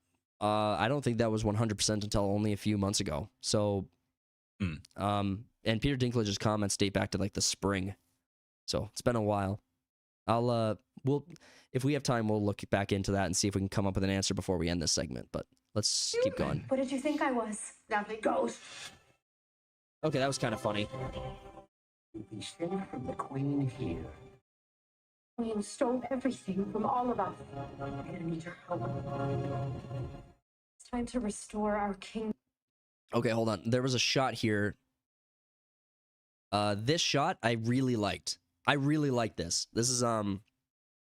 I don't think that was 100% until only a few months ago. So, and Peter Dinklage's comments date back to like the spring. So it's been a while. We'll, if we have time, we'll look back into that and see if we can come up with an answer before we end this segment, but let's keep going. What did you think I was? Lovely ghost. Okay, that was kind of funny. We sent from the Queen here. You stole everything from all of us. I'm gonna need your help. It's time to restore our kingdom. Okay, hold on. There was a shot here. This shot I really liked. I really like this. This is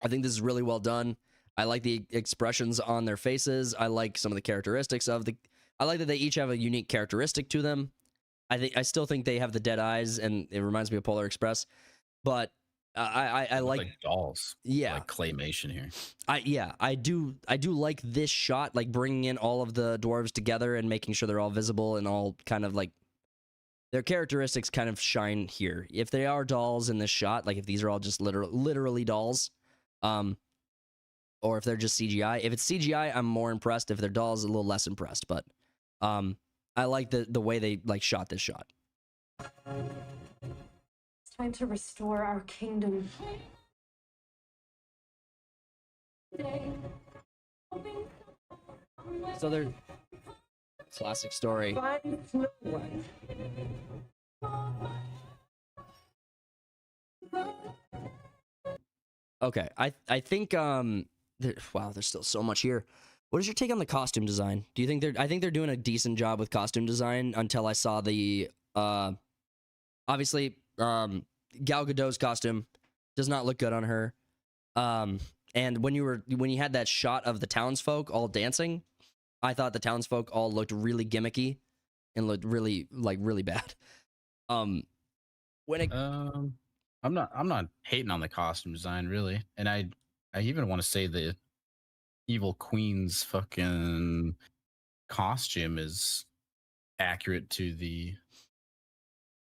I think this is really well done. I like the expressions on their faces. I like some of the characteristics of I like that they each have a unique characteristic to them. I still think they have the dead eyes, and it reminds me of Polar Express. But I like dolls. Yeah, like claymation here. I do like this shot, like bringing in all of the dwarves together and making sure they're all visible and all kind of like their characteristics kind of shine here. If they are dolls in this shot, like if these are all just literally dolls, or if they're just CGI. If it's CGI, I'm more impressed. If they're dolls, a little less impressed. But I like the way they like shot this shot. It's time to restore our kingdom. So they're classic story. Okay, I think wow, there's still so much here. What is your take on the costume design? Do you think I think they're doing a decent job with costume design until I saw the obviously Gal Gadot's costume does not look good on her. And when you had that shot of the townsfolk all dancing, I thought the townsfolk all looked really gimmicky and looked really bad. I'm not hating on the costume design really, and I even want to say the evil queen's fucking costume is accurate to the.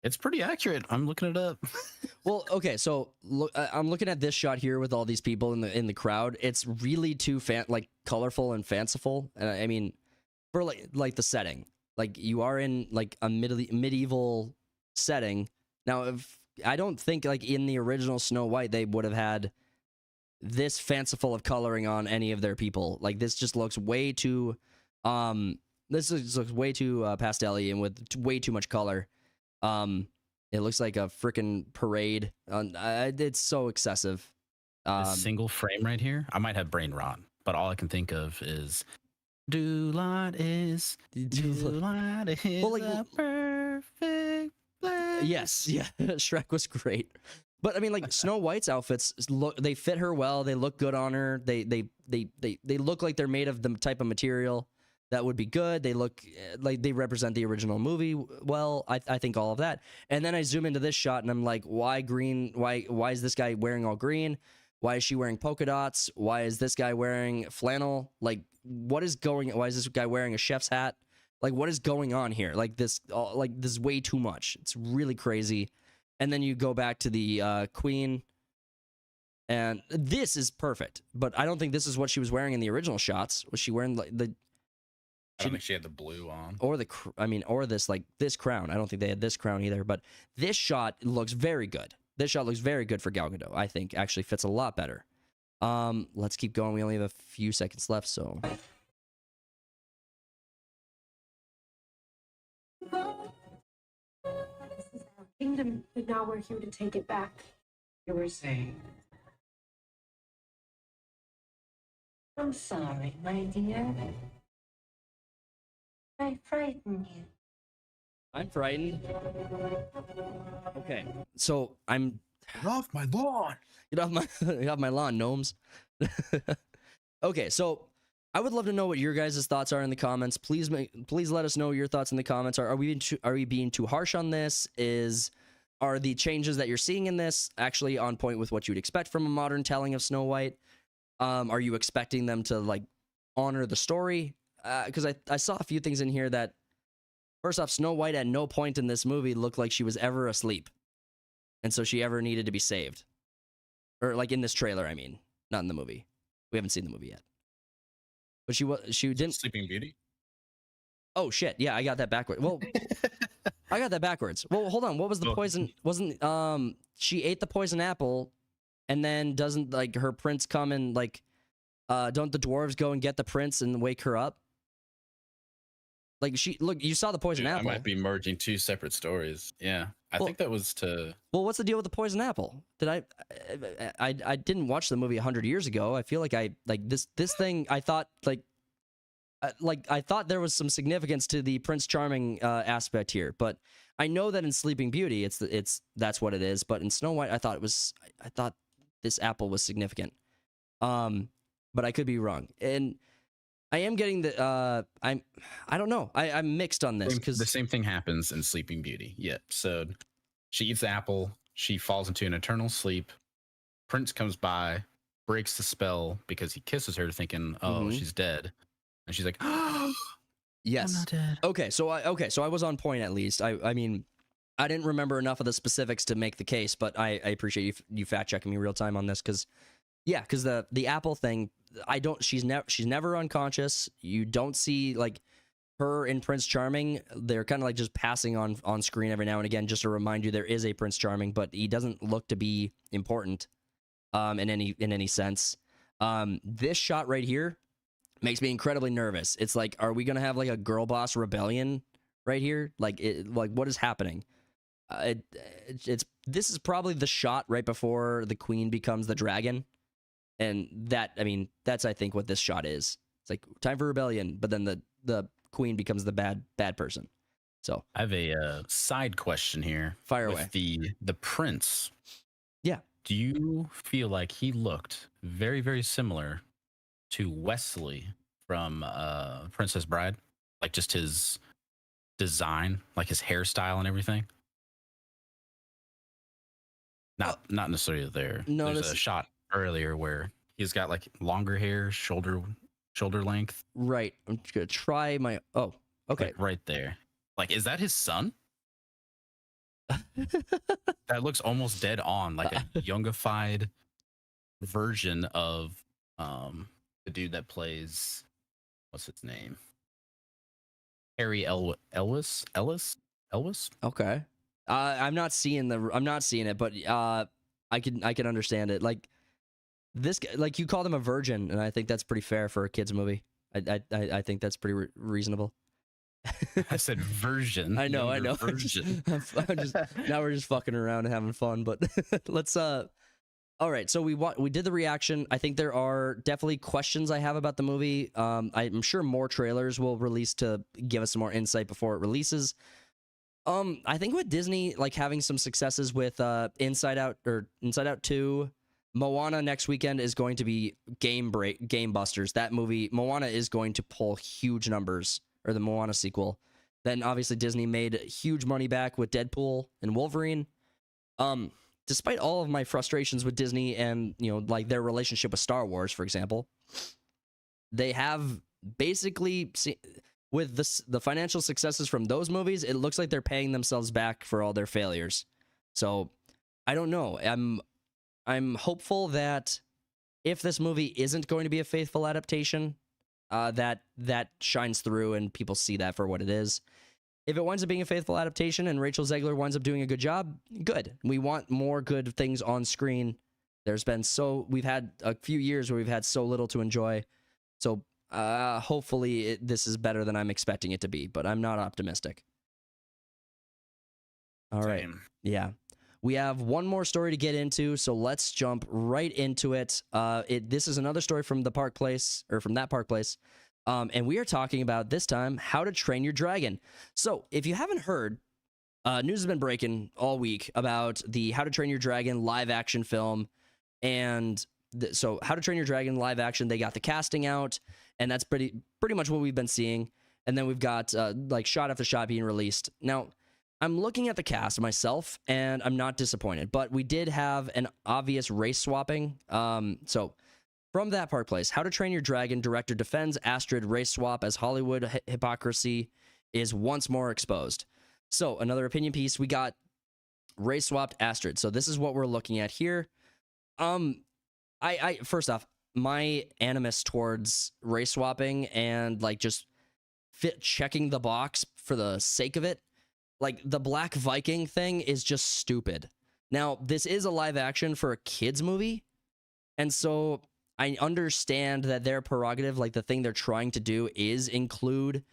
It's pretty accurate. I'm looking it up. Well, okay, so look, I'm looking at this shot here with all these people in the crowd. It's really too colorful and fanciful. And I mean, for like the setting, like you are in like a medieval setting. Now, if I don't think like in the original Snow White they would have had this fanciful of coloring on any of their people. Like this just looks way too looks way too pastel-y and with way too much color. It looks like a freaking parade. It's so excessive. This single frame right here, I might have brain rot, but all I can think of is Dulot is well, like, a perfect place. Yes, yeah, Shrek was great. But I mean, like Snow White's outfits they fit her well. They look good on her. They look like they're made of the type of material that would be good. They look like they represent the original movie well. I think all of that. And then I zoom into this shot and I'm like, why green? Why is this guy wearing all green? Why is she wearing polka dots? Why is this guy wearing flannel? Like, what is going? Why is this guy wearing a chef's hat? Like, what is going on here? Like this is way too much. It's really crazy. And then you go back to the queen, and this is perfect. But I don't think this is what she was wearing in the original shots. Was she wearing the? I don't think she had the blue on. Or or this crown. I don't think they had this crown either. But this shot looks very good. This shot looks very good for Gal Gadot. I think actually fits a lot better. Let's keep going. We only have a few seconds left, so. This is our kingdom, and now we're here to take it back. You were saying. I'm sorry, my dear. I frighten you. I'm frightened. Okay, so I'm. Get off my lawn. Get off my lawn, gnomes. Okay, so I would love to know what your guys' thoughts are in the comments. Please let us know your thoughts in the comments. Are we being too harsh on this? Are the changes that you're seeing in this actually on point with what you'd expect from a modern telling of Snow White? Are you expecting them to like honor the story? Because I saw a few things in here that, first off, Snow White at no point in this movie looked like she was ever asleep, and so she ever needed to be saved, or like in this trailer. I mean, not in the movie. We haven't seen the movie yet, but she didn't. Sleeping Beauty. Oh shit! Yeah, I got that backwards. Well, I got that backwards. Well, hold on. What was the poison? Wasn't she ate the poison apple, and then doesn't like her prince come and like, don't the dwarves go and get the prince and wake her up? Like you saw the poison apple. I might be merging two separate stories. Yeah, I think that was to. Well, what's the deal with the poison apple? Did I didn't watch the movie 100 years ago. I feel like this thing. I thought I thought there was some significance to the Prince Charming aspect here, but I know that in Sleeping Beauty, that's what it is. But in Snow White, I thought this apple was significant. But I could be wrong, and I am getting the I don't know. I'm mixed on this because the same thing happens in Sleeping Beauty. Yeah, so she eats the apple, she falls into an eternal sleep. Prince comes by, breaks the spell because he kisses her, thinking, "Oh, she's dead." And she's like, "Oh, yes, I'm not dead." Okay, so I was on point at least. I mean, I didn't remember enough of the specifics to make the case, but I appreciate you fact checking me real time on this because the apple thing, she's never unconscious. You don't see like her in Prince Charming. They're kind of like just passing on screen every now and again just to remind you there is a Prince Charming, but he doesn't look to be important in any sense. This shot right here makes me incredibly nervous. It's like, are we gonna have like a girl boss rebellion right here? Like what is happening? This is probably the shot right before the queen becomes the dragon, and that's I think what this shot is. It's like time for rebellion, but then the queen becomes the bad person. So I have a side question here. Fire away. The prince. Yeah. Do you feel like he looked very, very similar to Wesley from Princess Bride? Like just his design, like his hairstyle and everything? Not necessarily there. No, there's a shot earlier where he's got like longer hair, shoulder length. Right. I'm just gonna try my. Oh, okay. Like right there. Like, is that his son? That looks almost dead on, like a youngified version of the dude that plays, what's his name? Harry Ellis. Okay. I'm not seeing it, but I can understand it. Like this guy, like you called him a virgin, and I think that's pretty fair for a kids movie. I think that's pretty reasonable. I said version. I know. Version. Now we're just fucking around and having fun, but let's all right, so we did the reaction. I think there are definitely questions I have about the movie. I'm sure more trailers will release to give us some more insight before it releases. I think with Disney like having some successes with Inside Out 2, Moana next weekend is going to be game busters. That movie, Moana, is going to pull huge numbers, or the Moana sequel. Then obviously Disney made huge money back with Deadpool and Wolverine. Despite all of my frustrations with Disney and, like their relationship with Star Wars, for example, they have basically, with the financial successes from those movies, it looks like they're paying themselves back for all their failures. So I don't know. I'm hopeful that if this movie isn't going to be a faithful adaptation, that shines through and people see that for what it is. If it winds up being a faithful adaptation and Rachel Zegler winds up doing a good job, good. We want more good things on screen. We've had a few years where we've had so little to enjoy. So hopefully this is better than I'm expecting it to be, but I'm not optimistic. All right. Yeah. We have one more story to get into, so let's jump right into it. This is another story from the Park Place, or from that Park Place, and we are talking about, this time, How to Train Your Dragon. So, if you haven't heard, news has been breaking all week about the How to Train Your Dragon live-action film, and so How to Train Your Dragon live-action, they got the casting out, and that's pretty much what we've been seeing, and then we've got, like, shot after shot being released. Now, I'm looking at the cast myself, and I'm not disappointed. But we did have an obvious race swapping. So, from that Park Place, How to Train Your Dragon director defends Astrid race swap as Hollywood hypocrisy is once more exposed. So, another opinion piece, we got race swapped Astrid. So, this is what we're looking at here. I first off, my animus towards race swapping and like just checking the box for the sake of it, like, the Black Viking thing is just stupid. Now, this is a live action for a kid's movie, and so I understand that their prerogative, like the thing they're trying to do, is include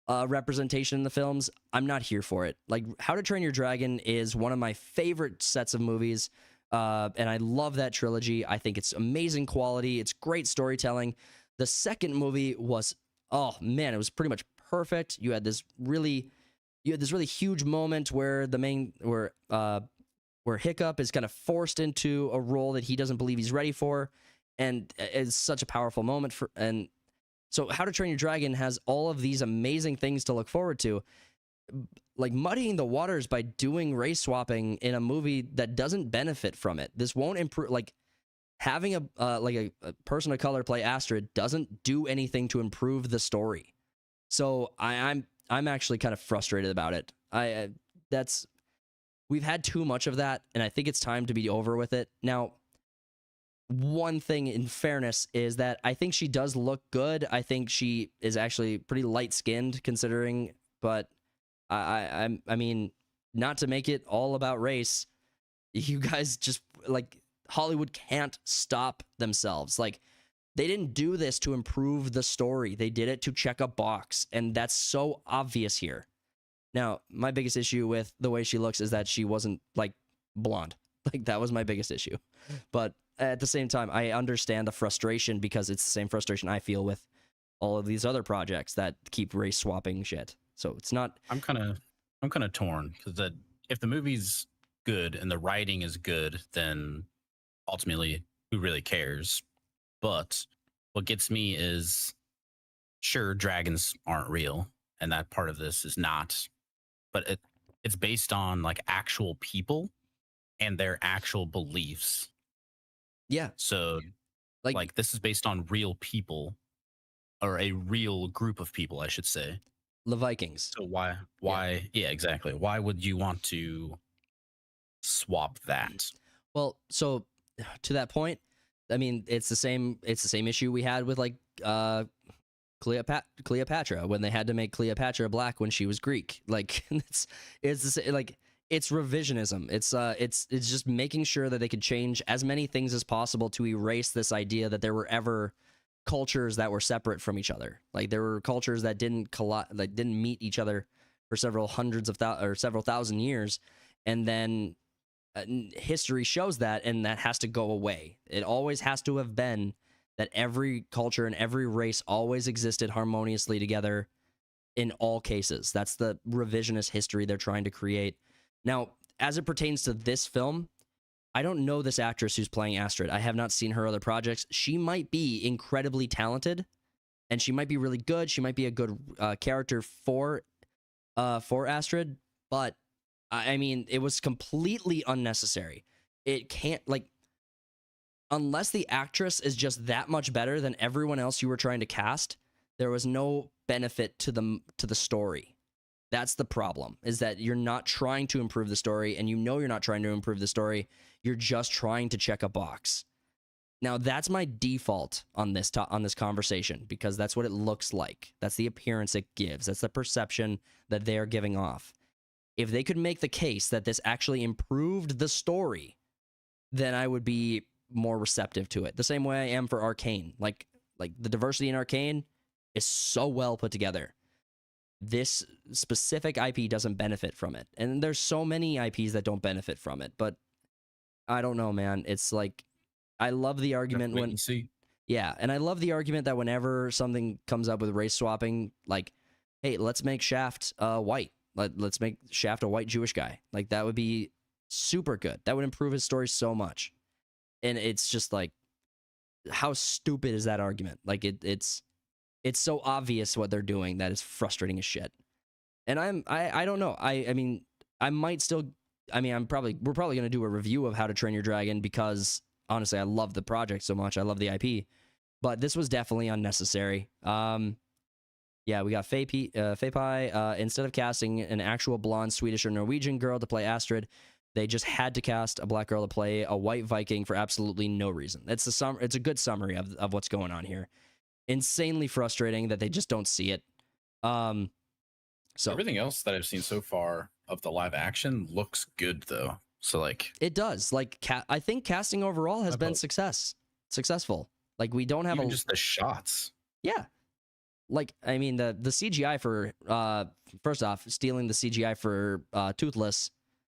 representation in the films. I'm not here for it. Like, How to Train Your Dragon is one of my favorite sets of movies, and I love that trilogy. I think it's amazing quality. It's great storytelling. The second movie was, oh man, it was pretty much perfect. You had this really huge moment where where Hiccup is kind of forced into a role that he doesn't believe he's ready for, and it's such a powerful moment and so How to Train Your Dragon has all of these amazing things to look forward to. Like, muddying the waters by doing race swapping in a movie that doesn't benefit from it. This won't improve. Like, having a person of color play Astrid doesn't do anything to improve the story. So I'm actually kind of frustrated about it. We've had too much of that, and I think it's time to be over with it. Now, one thing in fairness is that I think she does look good. I think she is actually pretty light-skinned considering, but I mean, not to make it all about race, you guys just, like, Hollywood can't stop themselves. Like, they didn't do this to improve the story. They did it to check a box, and that's so obvious here. Now, my biggest issue with the way she looks is that she wasn't, like, blonde. Like, that was my biggest issue. But at the same time, I understand the frustration because it's the same frustration I feel with all of these other projects that keep race swapping shit. So it's not. I'm kind of torn because if the movie's good and the writing is good, then ultimately, who really cares? But what gets me is, sure, dragons aren't real, and that part of this is not. But it's based on like actual people and their actual beliefs. Yeah. So, like this is based on real people, or a real group of people, I should say. The Vikings. So why? Yeah, exactly. Why would you want to swap that? Well, so to that point, I mean, it's the same issue we had with like Cleopatra when they had to make Cleopatra black when she was Greek. Like it's revisionism. It's just making sure that they could change as many things as possible to erase this idea that there were ever cultures that were separate from each other. Like, there were cultures that didn't meet each other for several thousand years, and then history shows that, and that has to go away. It always has to have been that every culture and every race always existed harmoniously together in all cases. That's the revisionist history they're trying to create. Now, as it pertains to this film, I don't know this actress who's playing Astrid. I have not seen her other projects. She might be incredibly talented, and she might be really good. She might be a good character for Astrid, but I mean, it was completely unnecessary. It can't, like, unless the actress is just that much better than everyone else you were trying to cast, there was no benefit to the story. That's the problem, is that you're not trying to improve the story, and you know you're not trying to improve the story. You're just trying to check a box. Now, that's my default on this conversation, because that's what it looks like. That's the appearance it gives. That's the perception that they're giving off. If they could make the case that this actually improved the story, then I would be more receptive to it. The same way I am for Arcane. Like the diversity in Arcane is so well put together. This specific IP doesn't benefit from it. And there's so many IPs that don't benefit from it. But I don't know, man. It's like, I love the argument when... Yeah, and I love the argument that whenever something comes up with race swapping, like, hey, let's make Shaft white. Let's make Shaft a white Jewish guy. Like, that would be super good. That would improve his story so much. And it's just like, how stupid is that argument? Like, it's so obvious what they're doing that is frustrating as shit. And I don't know. I mean, I might still, I mean, we're probably going to do a review of How to Train Your Dragon, because honestly, I love the project so much. I love the IP, but this was definitely unnecessary. Yeah, we got Faye Pie. Instead of casting an actual blonde Swedish or Norwegian girl to play Astrid, they just had to cast a black girl to play a white Viking for absolutely no reason. It's a good summary of what's going on here. Insanely frustrating that they just don't see it. So everything else that I've seen so far of the live action looks good, though. So like, it does. Like, I think casting overall has been successful. Like, we don't have even just the shots. Yeah. Like, I mean, the CGI for first off, stealing the CGI for Toothless.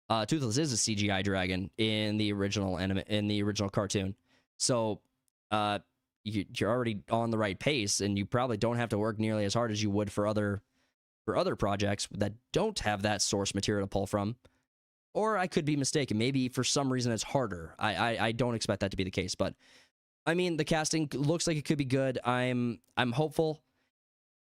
Toothless is a CGI dragon in the original cartoon. So you're already on the right pace, and you probably don't have to work nearly as hard as you would for other projects that don't have that source material to pull from. Or I could be mistaken. Maybe for some reason it's harder. I don't expect that to be the case, but I mean, the casting looks like it could be good. I'm hopeful.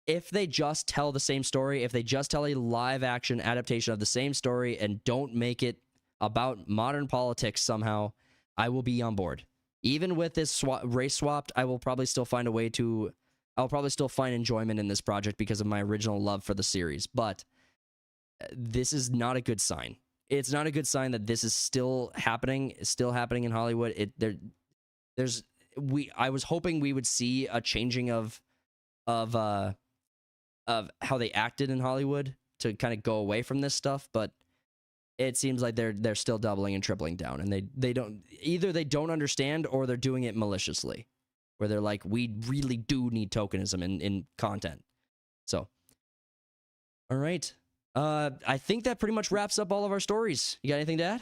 If they just tell the same story, if they just tell a live action adaptation of the same story and don't make it about modern politics somehow, I will be on board. Even with this race swapped, I will probably still find I'll probably still find enjoyment in this project because of my original love for the series. But this is not a good sign. It's not a good sign that this is still happening in Hollywood. I was hoping we would see a changing of how they acted in Hollywood to kind of go away from this stuff, but it seems like they're still doubling and tripling down, and they don't understand, or they're doing it maliciously, where they're like, we really do need tokenism in content. So, all right. I think that pretty much wraps up all of our stories. You got anything to add?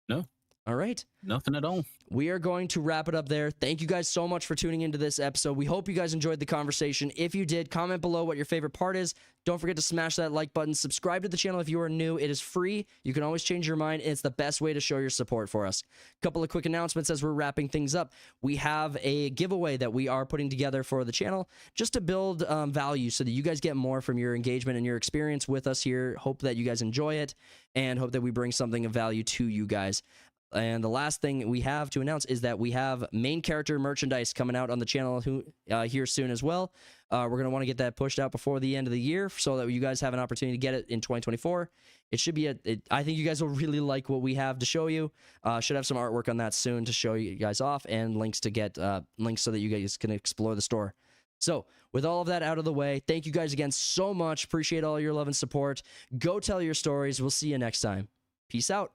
No. All right. Nothing at all. We are going to wrap it up there. Thank you guys so much for tuning into this episode. We hope you guys enjoyed the conversation. If you did, comment below what your favorite part is. Don't forget to smash that like button. Subscribe to the channel if you are new. It is free. You can always change your mind. It's the best way to show your support for us. Couple of quick announcements as we're wrapping things up. We have a giveaway that we are putting together for the channel just to build value so that you guys get more from your engagement and your experience with us here. Hope that you guys enjoy it, and hope that we bring something of value to you guys. And the last thing we have to announce is that we have main character merchandise coming out on the channel here soon as well. We're going to want to get that pushed out before the end of the year so that you guys have an opportunity to get it in 2024. It should be I think you guys will really like what we have to show you. Should have some artwork on that soon to show you guys off, and links to get links so that you guys can explore the store. So with all of that out of the way, thank you guys again so much. Appreciate all your love and support. Go tell your stories. We'll see you next time. Peace out.